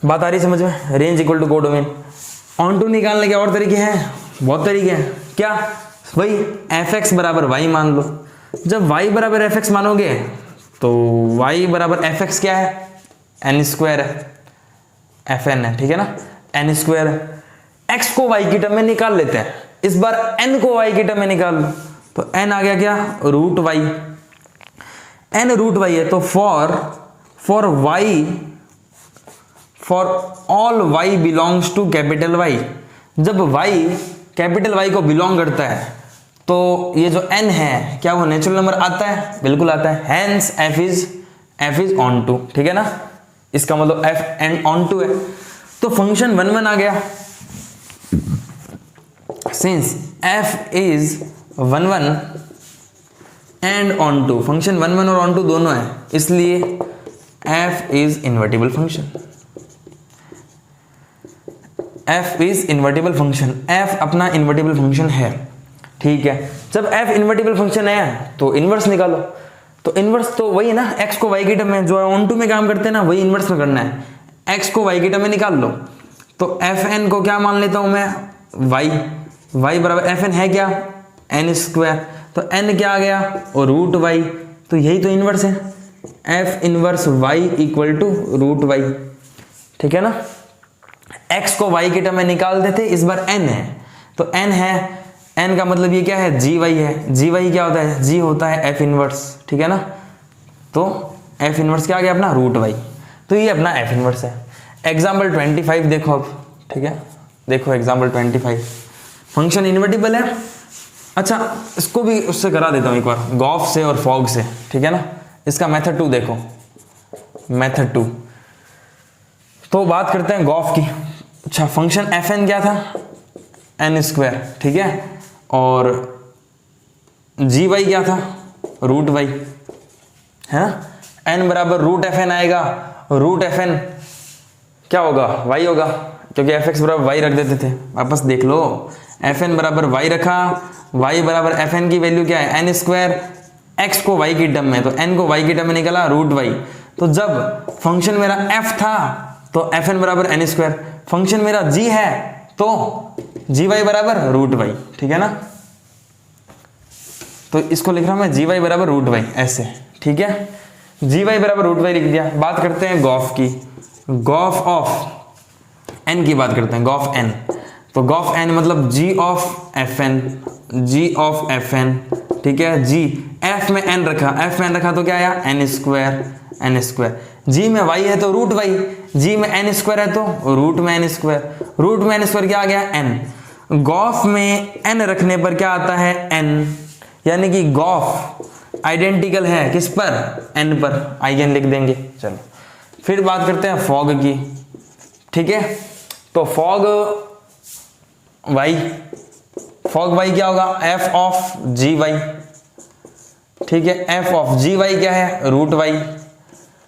S1: बात आ रही समझ में, range equal to codomain. Onto निकालने के और तरीके हैं, बहुत तरीके हैं, क्या भाई, fx बराबर y मान लो। जब y बराबर fx मानोगे तो y बराबर fx क्या है, एन स्क्वायर है, एफ एन है, ठीक है ना, एन स्क्वायर है। एक्स को वाई की टर्म में निकाल लेते हैं, इस बार एन को वाई की टर्म में निकाल लो, तो एन आ गया क्या, root y, n root y है, तो for y, for all y belongs to capital Y, जब वाई कैपिटल वाई को बिलोंग करता है तो ये जो n है क्या वो नेचुरल नंबर आता है, बिल्कुल आता है, hence f is onto, ठीक है ना, इसका मतलब f एंड ऑन टू है, तो फंक्शन 1 1 आ गया, since f is 1 1 and onto, function 1 1 और ऑन टू दोनों है, इसलिए f is invertible function, f is invertible function, f अपना इन्वर्टिबल फंक्शन है, ठीक है। जब f इन्वर्टिबल फंक्शन है तो इनवर्स निकालो, तो इनवर्स तो वही है ना, x को y की टर्म में, जो ऑन टू में काम करते हैं ना वही इनवर्स में करना है, x को y की टर्म में निकाल लो, तो fn को क्या मान लेता हूं मैं, y बराबर fn है क्या, n स्क्वायर, तो n क्या आ गया, और रूट y, तो यही तो इनवर्स है, f inverse y equal to root y, ठीक है ना। x को y की टर्म में निकाल देते, इस बार n है, तो n है, n का मतलब ये क्या है, जी वाई है, जी वाई क्या होता है, जी होता है एफ इनवर्स, ठीक है ना, तो एफ इनवर्स क्या आ गया अपना, रूट वाई, तो ये अपना एफ इनवर्स है। एग्जाम्पल 25 देखो अब, ठीक है, देखो एग्जाम्पल 25, फंक्शन इन्वर्टिबल है, अच्छा इसको भी उससे करा देता हूँ एक बार, गॉफ से और फॉग से, ठीक है ना, इसका मेथड 2 देखो, मेथड 2, तो बात करते हैं गॉफ की। अच्छा फंक्शन एफ एन क्या था, एन स्क्वायर, ठीक है, और जी वाई क्या था, रूट वाई, है ना, एन बराबर रूट एफ एन आएगा, रूट एफ एन क्या होगा, वाई होगा, क्योंकि एफ एक्स बराबर वाई रख देते थे, वापस देख लो, एफ एन बराबर वाई रखा, वाई बराबर एफ एन की वैल्यू क्या है, एन स्क्वायर, एक्स को वाई की टर्म में, तो एन को वाई की टर्म में निकला रूट वाई, तो जब फंक्शन मेरा एफ था तो एफ एन बराबर एन स्क्वायर, फंक्शन मेरा जी है तो जी वाई बराबर रूट वाई, ठीक है ना, तो इसको लिख रहा हूं मैं जी वाई बराबर रूट वाई ऐसे, ठीक है, जी वाई बराबर रूट वाई लिख दिया। बात करते हैं गॉफ की, गॉफ ऑफ एन की बात करते हैं, गॉफ एन, तो गॉफ एन मतलब G of F N, G of F N, ठीक है, जी एफ में एन रखा, एफ में एन रखा तो क्या आया, N square, N square, G में वाई है तो रूट वाई, जी में एन स्क्वायर है तो रूट में एन स्क्वायर, रूट में एन स्क्वायर क्या आ गया, एन, गॉफ में एन रखने पर क्या आता है, एन, यानी कि गॉफ आइडेंटिकल है किस पर, एन पर, आइगन लिख देंगे। चलो फिर बात करते हैं फॉग की, ठीक है, तो फॉग वाई, फॉग वाई क्या होगा, एफ ऑफ जी वाई, ठीक है, एफ ऑफ जी वाई क्या है, रूट वाई,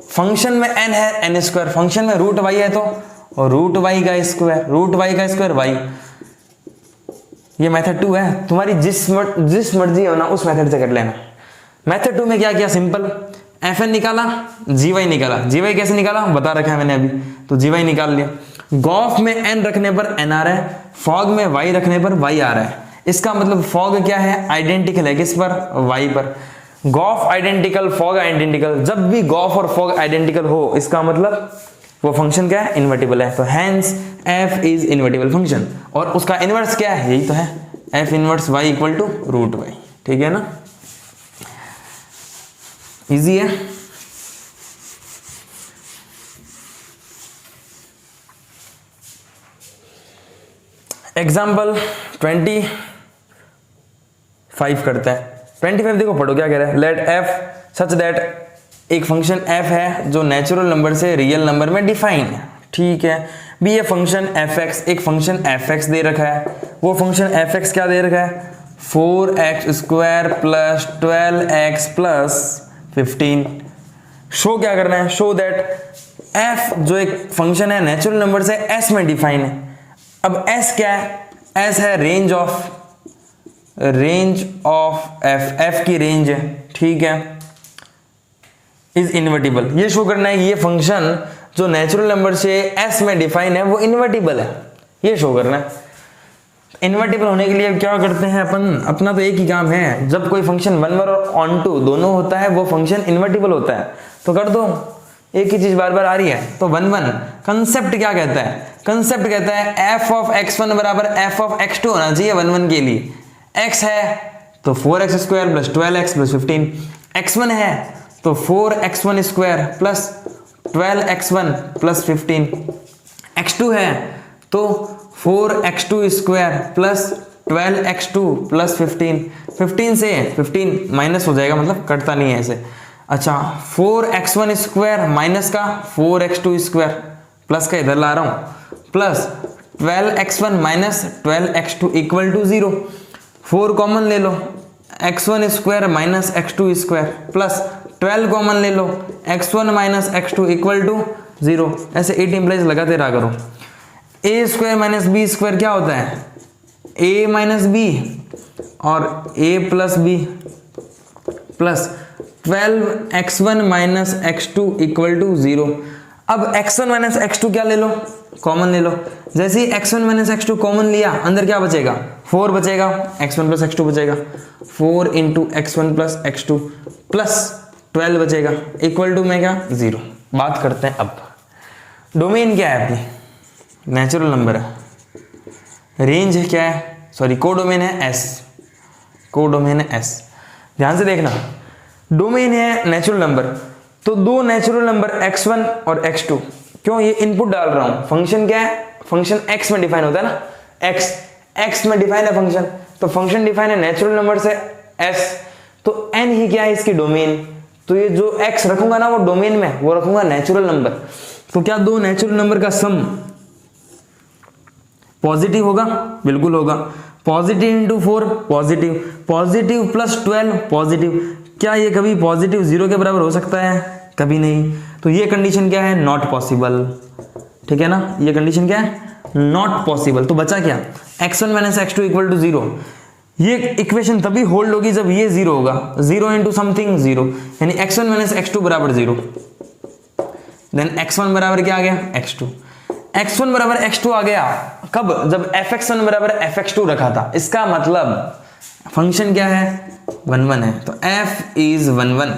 S1: फंक्शन में एन है एन स्क्वायर, फंक्शन में रूट वाई है तो रूट वाई का स्क्वायर, रूट वाई का स्क्वायर वाई, ये मेथड 2 है, तुम्हारी जिस मर्जी हो ना उस मेथड से कर लेना। मेथड 2 में क्या किया, सिंपल, एफ एन निकाला, जी वाई निकाला, जी वाई कैसे निकाला बता रखा है मैंने अभी, तो जी वाई निकाल लिया, गॉफ में एन रखने पर एन आ रहा है, फॉग में वाई रखने पर वाई आ रहा है, इसका मतलब फॉग क्या है, आइडेंटिकल है किस पर, वाई पर, गॉफ आइडेंटिकल, फॉग आइडेंटिकल, जब भी गॉफ और फॉग आइडेंटिकल हो इसका मतलब वो फंक्शन क्या है, इन्वर्टिबल है, तो hence f is invertible function, और उसका इनवर्स क्या है, यही तो है, f inverse y equal to root y, ठीक है ना, इजी है। एग्जाम्पल 25 करते हैं, 25 देखो पढ़ो क्या कह रहा है, लेट एफ सच दैट, एक फंक्शन f है जो नेचुरल नंबर से रियल नंबर में डिफाइन है, ठीक है, भी ये फंक्शन fx, एक फंक्शन fx दे रखा है, वो फंक्शन fx क्या दे रखा है, 4x square plus 12x plus 15, show क्या करना है, शो दैट f जो एक फंक्शन है नेचुरल नंबर से s में डिफाइन है, अब s क्या है, s है रेंज ऑफ f की रेंज है, ठीक है, इज इन्वर्टिबल, ये शो करना है कि ये फंक्शन जो नेचुरल नंबर से s में डिफाइन है वो इन्वर्टिबल है, ये शो करना है। इन्वर्टिबल होने के लिए क्या करते हैं अपन, अपना तो एक ही काम है, जब कोई फंक्शन 1 और ऑन टू दोनों होता है वो फंक्शन इन्वर्टिबल होता है, तो कर दो एक ही चीज बार बार आ रही है। तो 1 1 कंसेप्ट क्या कहता है, कंसेप्ट कहता है f ऑफ x1 बराबर f ऑफ x2 होना चाहिए 1 1 के लिए। x है तो 4x square plus 12x plus 15, x1 है तो 4x1 square plus 12x1 plus 15, x2 है तो 4x2 square plus 12x2 plus 15, 15 से 15 माइनस हो जाएगा, मतलब कटता नहीं है ऐसे। अच्छा 4x1 स्क्वायर माइनस का 4x2 स्क्वायर प्लस का इधर ला रहा हूं plus 12x1 minus 12x2 equal to 0, 4 common ले लो x1 square minus x2 square plus 12 common ले लो x1 minus x2 equal to 0। ऐसे 8 इंप्लाइज लगाते रहा करो। a square minus b square क्या होता है, a माइनस बी और a plus b plus 12x1 minus x2 equal to 0। अब x1 माइनस x2 क्या ले लो, कॉमन ले लो। जैसे ही x1 माइनस x2 कॉमन लिया, अंदर क्या बचेगा, 4 बचेगा, x1 प्लस x2 बचेगा, 4 into x1 plus x2 plus 12 बचेगा इक्वल टू में क्या 0। बात करते हैं अब डोमेन क्या है अपनी, नेचुरल नंबर है, रेंज क्या है, सॉरी कोडोमेन है S, कोडोमेन है S। ध्यान से देखना, डोमेन है नेचुरल नंबर, तो दो नेचुरल नंबर x1 और x2, क्यों ये इनपुट डाल रहा हूं, फंक्शन क्या है, फंक्शन x में डिफाइन होता है ना, x में डिफाइन है फंक्शन, तो फंक्शन डिफाइन है नेचुरल नंबर से s, तो n ही क्या है इसकी डोमेन, तो ये जो x रखूंगा ना वो डोमेन में वो रखूंगा नेचुरल नंबर। तो क्या दो नेचुरल नंबर का सम पॉजिटिव होगा, बिल्कुल होगा, positive into 4 positive, positive plus 12 positive, क्या ये कभी पॉजिटिव 0 के बराबर हो सकता है, कभी नहीं। तो ये कंडीशन क्या है, नॉट पॉसिबल, ठीक है ना, ये कंडीशन क्या है, नॉट पॉसिबल। तो बचा क्या, x1 minus x2 equal to 0। ये इक्वेशन तभी होल्ड होगी जब ये 0 होगा, 0 इंटू समथिंग 0, यानी x1 माइनस x2 बराबर 0, देन x1 बराबर क्या आ गया, x2, x1 बराबर x2 आ गया कब, जब fx1 बराबर fx2 रखा था। इसका मतलब फंक्शन क्या है, 1 1 है, तो f इज 1 1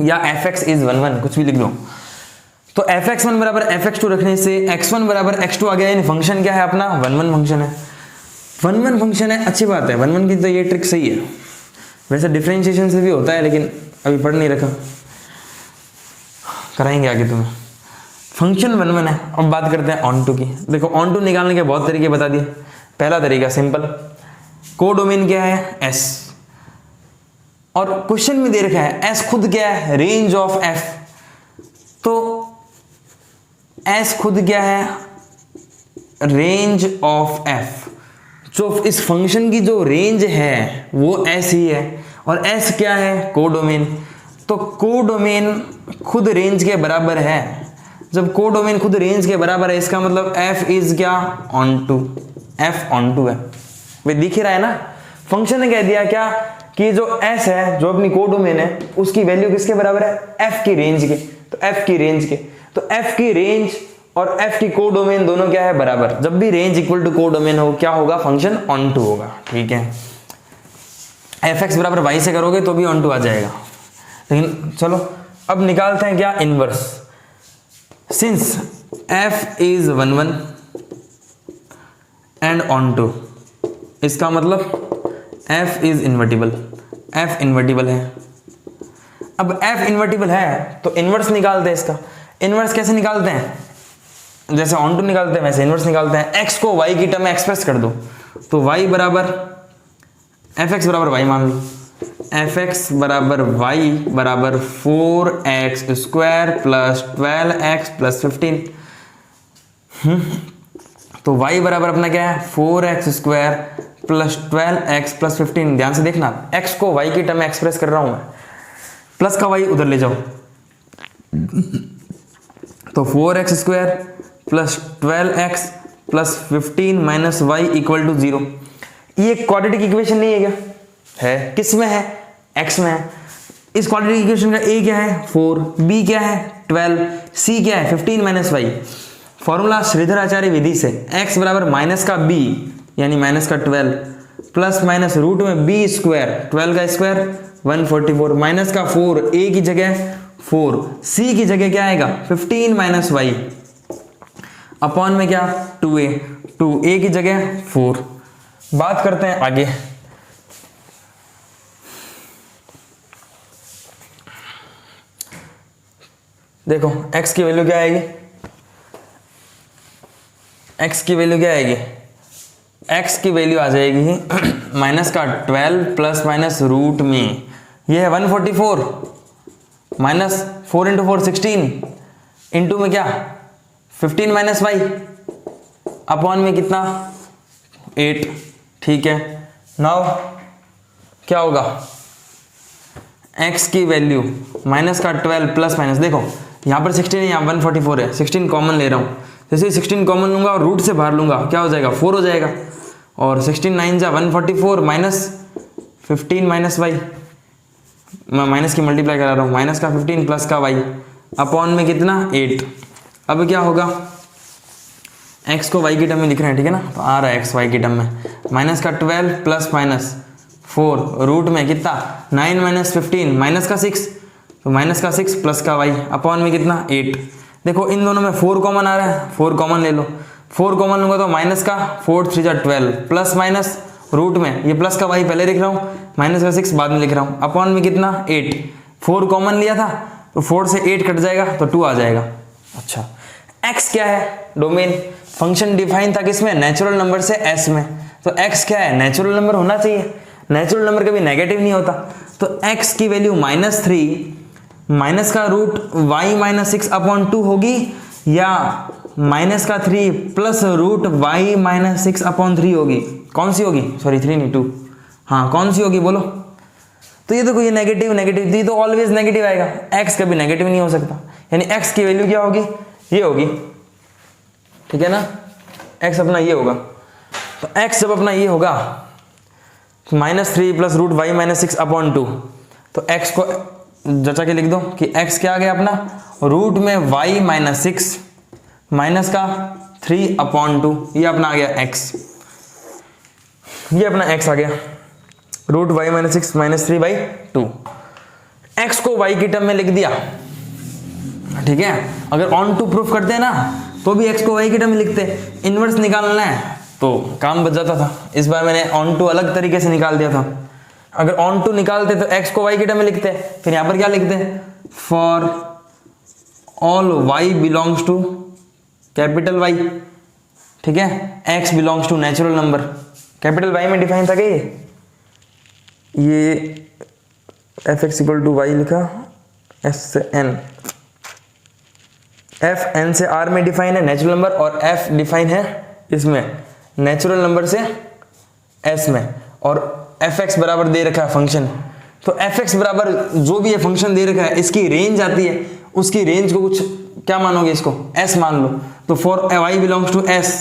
S1: या fx इज 1 1, कुछ भी लिख दो। तो fx1 बराबर fx2 रखने से x1 बराबर x2 आ गया, यानी फंक्शन क्या है अपना 1 1 फंक्शन है, 1 1 फंक्शन है, अच्छी बात है, 1 1 की तो ये ट्रिक सही है। वैसे डिफरेंशिएशन से भी होता है लेकिन अभी पढ़ नहीं रखा, कराएंगे आगे तुम्हें। फंक्शन 1 1 है। अब बात करते हैं ऑन टू की। देखो ऑन टू निकालने के बहुत तरीके बता दिए। पहला तरीका सिंपल, कोडोमेन क्या है S, और क्वेश्चन में दे रखा है S खुद क्या है, रेंज ऑफ F, तो S खुद क्या है, रेंज ऑफ F, जो इस फंक्शन की जो रेंज है वो S ही है, और S क्या है, कोडोमेन, तो कोडोमेन खुद रेंज के बराबर है। जब कोडोमेन खुद रेंज के बराबर है, इसका मतलब F इज क्या, onto, F onto है। वे दिख ही रहा है ना, फंक्शन ने कह दिया क्या कि जो S है, जो अपनी कोडोमेन है, उसकी वैल्यू किसके बराबर है, F की रेंज के, तो F की रेंज के, तो F की रेंज और F की कोडोमेन दोनों क्या है, बराबर। जब भी रेंज इक्वल टू कोडोमेन हो, क्या होगा, फंक्शन ऑन टू होगा, ठीक है। fx बराबर y से करोगे तो भी ऑन टू आ जाएगा, लेकिन चलो अब निकालते हैं क्या, inverse. Since f is 1 1 and onto, इसका मतलब f is invertible, f invertible है। अब f इन्वर्टिबल है तो इनवर्स निकालते हैं इसका। इनवर्स कैसे निकालते हैं, जैसे ऑन टू निकालते हैं वैसे इनवर्स निकालते हैं। x को y की टर्म में एक्सप्रेस कर दो, तो y बराबर fx बराबर y मान लो, fx बराबर y बराबर 4x square plus 12x plus 15। तो y बराबर अपना क्या है, 4x square plus 12x plus 15। ध्यान से देखना, x को y की टर्म में एक्सप्रेस कर रहा हूं मैं, प्लस का y उधर ले जाओ, तो 4x square plus 12x plus 15 minus y equal to 0। ये क्वाड्रेटिक इक्वेशन नहीं है क्या, है, किस में है, x में है। इस क्वाड्रेटिक इक्वेशन का a क्या है, 4, b क्या है 12, c क्या है 15 माइनस y। फॉर्मूला श्रीधराचार्य विधि से x बराबर माइनस का b यानी माइनस का 12 प्लस माइनस रूट में b स्क्वायर, 12 का स्क्वायर 144 माइनस का 4, a की जगह 4, c की जगह क्या आएगा 15 माइनस वाई अपॉन में क्या 2a, 2a की जगह 4। बात करते हैं आगे। देखो x की वैल्यू क्या आएगी, x की वैल्यू क्या आएगी, x की वैल्यू आ जाएगी माइनस का 12 प्लस माइनस रूट में ये है 144 माइनस 4 इंटू 4 16 इंटू में क्या 15 माइनस वाई अपॉन में कितना 8। ठीक है, नाउ क्या होगा, x की वैल्यू माइनस का 12 प्लस माइनस, देखो यहाँ पर 16 है, यहाँ 144 है, 16 कॉमन ले रहा हूँ, जैसे 16 कॉमन लूंगा और रूट से बाहर लूंगा क्या हो जाएगा 4 हो जाएगा, और 16 9 जा 144 माइनस 15 माइनस वाई, मैं माइनस की मल्टीप्लाई करा रहा हूँ, माइनस का 15 प्लस का वाई अपॉन में कितना 8। अब क्या होगा, x को y की टर्म में लिख रहे हैं, ठीक है ना, तो आ रहा है x y की टर्म में माइनस का 12 प्लस माइनस 4 रूट में कितना 9 माइनस 15 माइनस का 6, तो माइनस का 6 प्लस का y अपॉन में कितना 8। देखो इन दोनों में 4 कॉमन आ रहा है, 4 कॉमन ले लो, 4 कॉमन लूंगा तो माइनस का 4 3 जा 12 प्लस माइनस रूट में ये प्लस का y पहले लिख रहा हूँ, माइनस का 6 बाद में लिख रहा हूँ, अपॉन में कितना 8। 4 कॉमन लिया था तो 4 से 8 कट जाएगा तो 2 आ जाएगा। अच्छा, x क्या है, डोमेन फंक्शन डिफाइन था किसमें, नेचुरल नंबर से s में, तो x क्या है, नेचुरल नंबर होना चाहिए, नेचुरल नंबर कभी नेगेटिव नहीं होता, तो x की वैल्यू -3 माइनस का रूट y माइनस 6 अपॉन 2 होगी, या माइनस का 3 plus root y minus 6 upon 3 होगी, कौन सी होगी, सॉरी 3 नहीं 2, हाँ कौन सी होगी बोलो। तो ये देखो ये नेगेटिव नेगेटिव, ये तो ऑलवेज नेगेटिव आएगा, x कभी नेगेटिव नहीं हो सकता, यानी x की वैल्यू क्या होगी, ये होगी, ठीक है ना, x अपना ये होगा, तो x जब अपना ये होगा -3 plus root y minus 6 upon 2, तो x को जचा के लिख दो कि x क्या आ गया अपना, रूट में y माइनस 6 माइनस का 3 अपॉन 2, ये अपना आ गया x, ये अपना x आ गया, root y minus 6 minus 3 by 2। x को y की टर्म में लिख दिया, ठीक है, अगर ऑन टू प्रूफ करते हैं ना तो भी x को y की टर्म में लिखते, इनवर्स निकालना है तो काम बच जाता था, इस बार मैंने ऑन टू अलग तरीके से निकाल दिया था। अगर ऑन टू निकालते तो x को y की टर्म में लिखते, फिर यहां पर क्या लिखते हैं, for all y belongs to capital Y, ठीक है, x belongs to natural number, capital Y में डिफाइन था क्या ये fx इक्वल टू y लिखा, s से n, f n से r में डिफाइन है नेचुरल नंबर, और f डिफाइन है इसमें नेचुरल नंबर से s में, और fx बराबर दे रखा है फंक्शन, तो fx बराबर जो भी ये फंक्शन दे रखा है इसकी रेंज आती है, उसकी रेंज को कुछ क्या मानोगे, इसको s मान लो, तो for y belongs to s,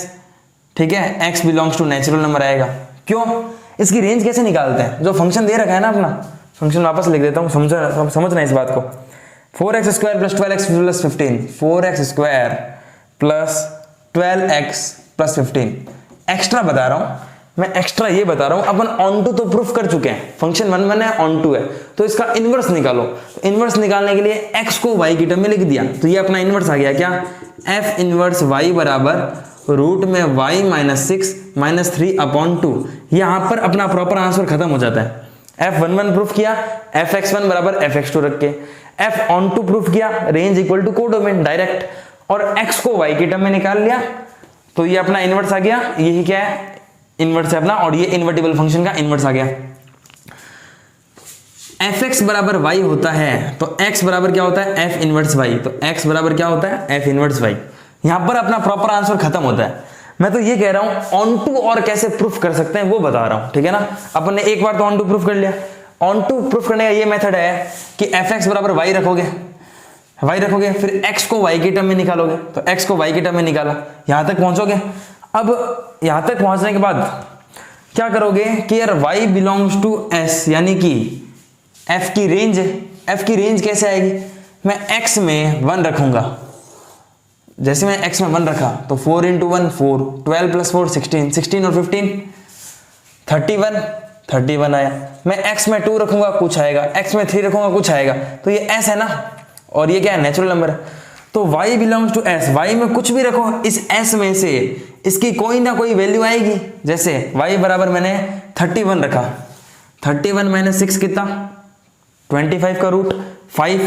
S1: ठीक है, x belongs to natural number आएगा। क्यों, इसकी रेंज कैसे निकालते हैं, जो फंक्शन दे रखा है ना, अपना फंक्शन वापस लिख देता हूँ, समझना इस बात को, 4x square plus 12x plus 15, 4x square plus 12x plus 15, extra बता रहा हूं मैं, एक्स्ट्रा ये बता रहा हूं, अपन ऑन टू तो प्रूफ कर चुके हैं, फंक्शन 1 है, ऑन टू है, तो इसका इनवर्स निकालो, इनवर्स निकालने के लिए x को y की टर्म में लिख दिया, तो ये अपना इनवर्स आ गया क्या, f इनवर्स y बराबर रूट में y माइनस 6 माइनस 3 अपॉन 2, यहां पर अपना प्रॉपर आंसर खत्म हो जाता है। f11 प्रूफ किया, fx1 बराबर fx2 रख के, f ऑन टू प्रूफ किया, range equal to codomain direct, और x को y की टर्म में निकाल लिया, तो ये अपना इनवर्स आ गया, यही क्या है, इनवर्स है अपना, और ये इन्वर्टिबल फंक्शन का इनवर्स आ गया। fx बराबर y होता है तो x बराबर क्या होता है, f इनवर्स y, तो x बराबर क्या होता है, f इनवर्स y, यहां पर अपना प्रॉपर आंसर खत्म होता है। मैं तो ये कह रहा हूं ऑन टू और कैसे प्रूफ कर सकते हैं वो बता रहा हूं, ठीक है ना, अपन ने एक बार तो ऑन टू प्रूफ कर लिया, ऑन टू प्रूफ करने का ये मेथड है कि fx बराबर y रखोगे, फिर x को y की टर्म में निकालोगे, तो x को y की टर्म में निकाला, यहां तक पहुंचोगे। अब यहां तक पहुंचने के बाद क्या करोगे कि यार y बिलोंग्स टू s, यानी कि f की रेंज, f की रेंज कैसे आएगी, मैं x में 1 रखूंगा, जैसे मैं x में 1 रखा तो 4 इंटू 1 4, 12 प्लस 4 16, 16 और 15 31 आया, मैं x में 2 रखूंगा कुछ आएगा, x में 3 रखूंगा कुछ आएगा, तो ये s है ना, और ये क्या है, नेचुरल नंबर है। तो y belongs to s, y में कुछ भी रखो, इस s में से इसकी कोई ना कोई वैल्यू आएगी। जैसे y बराबर मैंने 31 रखा, 31 माइनस 6 कितना, 25 का रूट 5,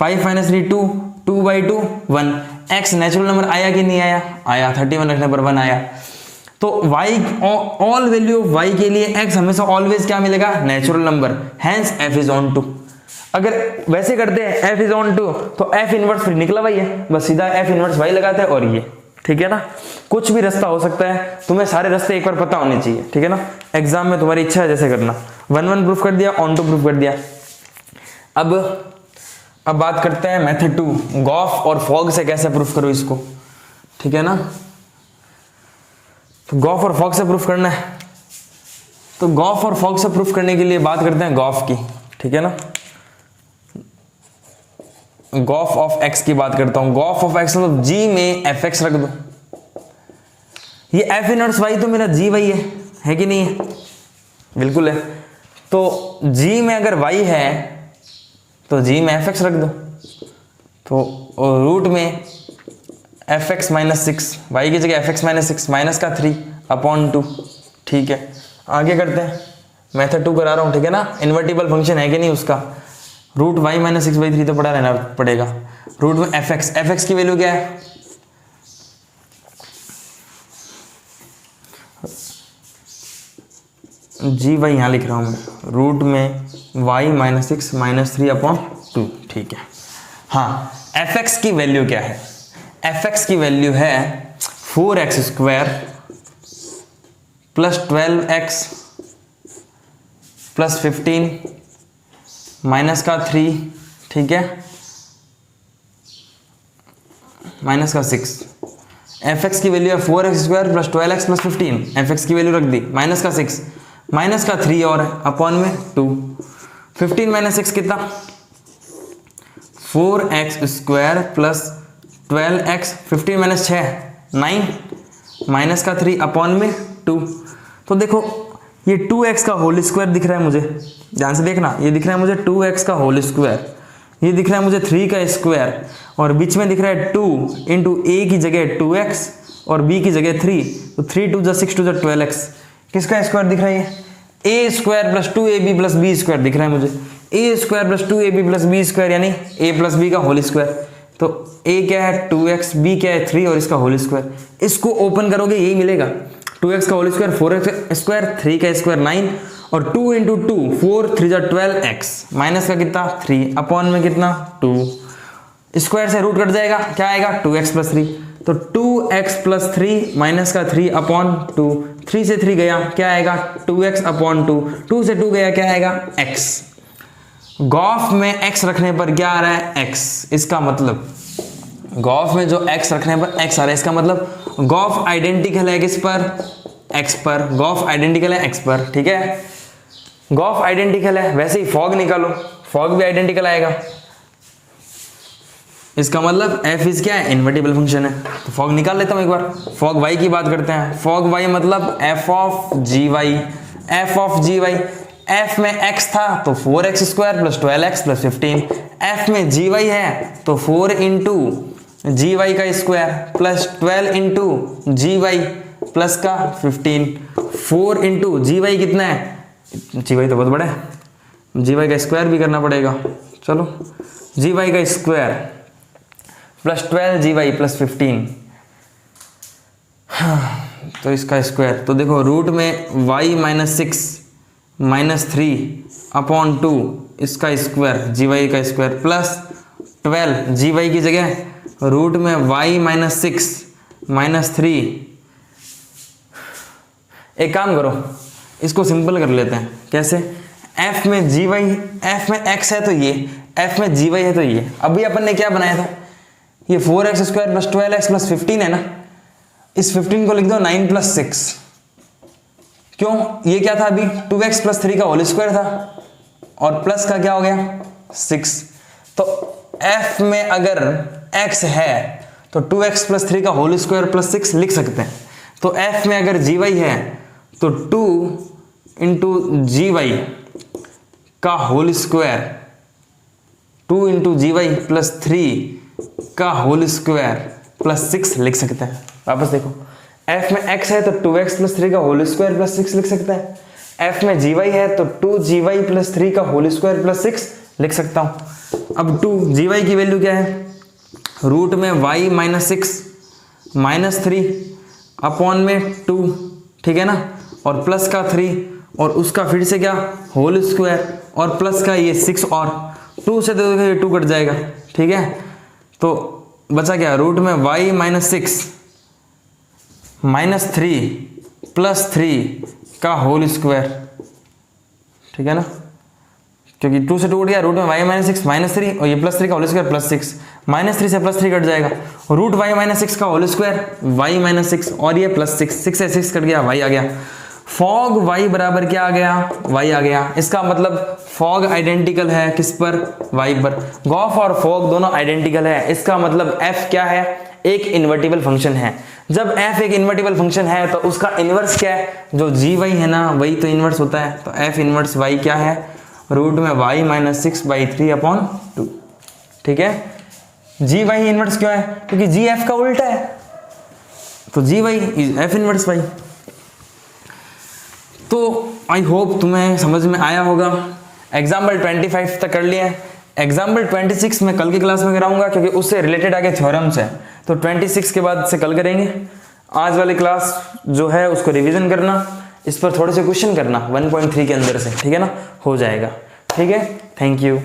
S1: 5 माइनस 3 2, 2/2 1। x नेचुरल नंबर आया कि नहीं आया, आया, 31 रखने पर 1 आया। तो y all value of y के लिए x हमेशा ऑलवेज क्या मिलेगा, natural number, hence f is onto. अगर वैसे करते हैं f इज ऑन टू तो f इनवर्स फिर निकला वही है, बस सीधा f इनवर्स y लगाते हैं और ये, ठीक है ना। कुछ भी रास्ता हो सकता है, तुम्हें सारे रास्ते एक बार पता होने चाहिए, ठीक है ना। एग्जाम में तुम्हारी इच्छा है जैसे करना। 1 प्रूफ कर दिया, ऑन टू प्रूफ कर दिया। अब बात करते हैं मेथड 2, गॉफ और फॉग से कैसे प्रूफ करो इसको, ठीक है ना। तो गॉफ और फॉग से प्रूफ करना है, तो गॉफ और फॉग से प्रूफ करने के लिए बात करते हैं गॉफ की, ठीक है ना। गॉफ ऑफ x की बात करता हूं। गॉफ ऑफ x मतलब g में fx रख दो। ये f इनवर्स y तो मेरा g y है कि नहीं है, बिल्कुल है। तो g में अगर y है तो g में fx रख दो, तो रूट में fx माइनस 6, y की जगह fx माइनस 6 माइनस का 3 अपॉन 2, ठीक है। आगे करते हैं, मेथड 2 करा रहा हूं, ठीक है ना। इन्वर्टिबल फंक्शन है कि नहीं उसका, रूट y माइनस 6/3 तो पढ़ा रहना पड़ेगा। रूट में fx की वैल्यू क्या है, जी वाई यहाँ लिख रहा हूँ मैं, रूट में y माइनस 6 माइनस 3 अपॉन 2, ठीक है। हाँ, fx की वैल्यू क्या है, fx की वैल्यू है 4x square plus 12x plus 15 minus का 3, ठीक है, माइनस का 6। fx की वैल्यू है 4x square plus 12x plus 15, fx की वैल्यू रख दी, माइनस का 6 माइनस का 3 और है अपॉन में 2। 15 माइनस 6 कितना, 4x square plus 12x, 15 minus 6 9 minus का 3 अपॉन में 2। तो देखो ये 2x का होल स्क्वायर दिख रहा है मुझे, ध्यान से देखना, ये दिख रहा है मुझे 2x का होल स्क्वायर, ये दिख रहा है मुझे 3 का स्क्वायर, और बीच में दिख रहा है 2 इंटू ए की जगह 2x और b की जगह 3, तो 3 2 6 2 12x। किसका स्क्वायर दिख रहा है, A square plus 2ab plus B square दिख रहा है मुझे, A square plus 2ab plus B square यानी a प्लस बी का होल स्क्वायर। तो a क्या है 2x, b क्या है 3 और इसका होल स्क्वायर। इसको ओपन करोगे यही मिलेगा, 2x का होल स्क्वायर 4x स्क्वायर, 3 का स्क्वायर 9 और 2 इंटू 2 4 3 12x माइनस का कितना 3 अपॉन में कितना 2, स्क्वायर से रूट कट जाएगा, क्या आएगा 2x प्लस 3, तो 2x प्लस 3 माइनस का 3 अपॉन 2, 3 से 3 गया क्या आएगा 2x अपॉन 2, 2 से 2 गया क्या आएगा x। गॉफ में x रखने पर क्या आ रहा है x, इसका मतलब गॉफ में जो x रखने पर x आ रहा है, इसका मतलब गॉफ आइडेंटिकल है किस पर, x पर, गॉफ आइडेंटिकल है x पर, ठीक है। गॉफ आइडेंटिकल है, वैसे ही फॉग निकालो, फॉग भी आइडेंटिकल आएगा, इसका मतलब f इज क्या है, इन्वर्टिबल फंक्शन है। तो फॉग निकाल लेता हूं एक बार। फॉग y की बात करते हैं, फॉग y मतलब f of G Y, f of G Y, f में x था तो 4x square plus 12x plus 15, f में जी वाई है तो 4 इंटू जी वाई का स्क्वायर प्लस 12 इंटू जी वाई प्लस का 15, 4 इंटू जी वाई कितना है, जी वाई तो बहुत बड़ा है, जी वाई का स्क्वायर भी करना पड़ेगा, चलो जी वाई का स्क्वायर प्लस 12 जी वाई प्लस 15, तो इसका स्क्वायर, तो देखो रूट में y माइनस 6 माइनस 3 अपॉन 2 इसका स्क्वायर जी वाई का स्क्वायर प्लस 12 जी वाई की जगह रूट में y माइनस 6 माइनस 3। एक काम करो, इसको सिंपल कर लेते हैं, कैसे, f में जी वाई, f में x है तो ये, f में जी वाई है तो ये। अभी अपन ने क्या बनाया था, ये 4x square plus 12x plus 15 है ना, इस 15 को लिख दो 9 प्लस 6, क्यों, ये क्या था अभी 2x प्लस 3 का होल स्क्वायर था और प्लस का क्या हो गया 6। तो f में अगर x है तो 2x प्लस 3 का होल स्क्वायर प्लस 6 लिख सकते हैं। तो f में अगर जी वाई है तो 2 इंटू जी वाई का होल स्क्वायर 2 इंटू जी वाई प्लस 3 का होल स्क्वायर प्लस 6 लिख सकते हैं। वापस देखो, f में x है तो 2x प्लस 3 का होल स्क्वायर प्लस 6 लिख सकते हैं। f में gy है तो 2gy प्लस 3 का होल स्क्वायर प्लस 6 लिख सकता हूं। अब 2gy की वैल्यू क्या है, रूट में y माइनस 6 माइनस 3 अपॉन में 2, ठीक है ना, और प्लस का 3 और उसका फिर से क्या होल स्क्वायर और प्लस का ये 6 और 2 से तो ये 2 कट जाएगा, ठीक है। तो बचा क्या, रूट में y माइनस 6 माइनस 3 प्लस 3 का होल स्क्वायर, ठीक है ना, क्योंकि 2 से 2 कट गया, रूट में y माइनस 6 माइनस 3 और ये प्लस 3 का होल स्क्वायर प्लस 6, माइनस 3 से प्लस 3 कट जाएगा, रूट y माइनस 6 का होल स्क्वायर y माइनस 6 और ये प्लस 6, 6 से 6 कट गया, y आ गया। फॉग y बराबर क्या आ गया, y आ गया। इसका मतलब फॉग आइडेंटिकल है किस पर, y पर। गॉफ और फॉग दोनों आइडेंटिकल है, इसका मतलब f क्या है, एक इन्वर्टिबल फंक्शन है। जब f एक इन्वर्टिबल फंक्शन है तो उसका इनवर्स क्या है, जो gy है ना वही तो इनवर्स होता है। तो f इनवर्स y क्या है, रूट में y माइनस 6/3 अपॉन 2, ठीक है। gy इनवर्स क्यों है, क्योंकि g f का उल्टा है, तो gy is f inverse y। तो आई होप तुम्हें समझ में आया होगा। एग्जाम्पल 25 तक कर लिए। एग्जाम्पल 26 मैं कल की क्लास में कराऊंगा, क्योंकि उससे रिलेटेड आगे थ्योरम्स है, तो 26 के बाद से कल करेंगे। आज वाली क्लास जो है उसको रिवीजन करना, इस पर थोड़े से क्वेश्चन करना 1.3 के अंदर से, ठीक है ना, हो जाएगा, ठीक है। Thank you.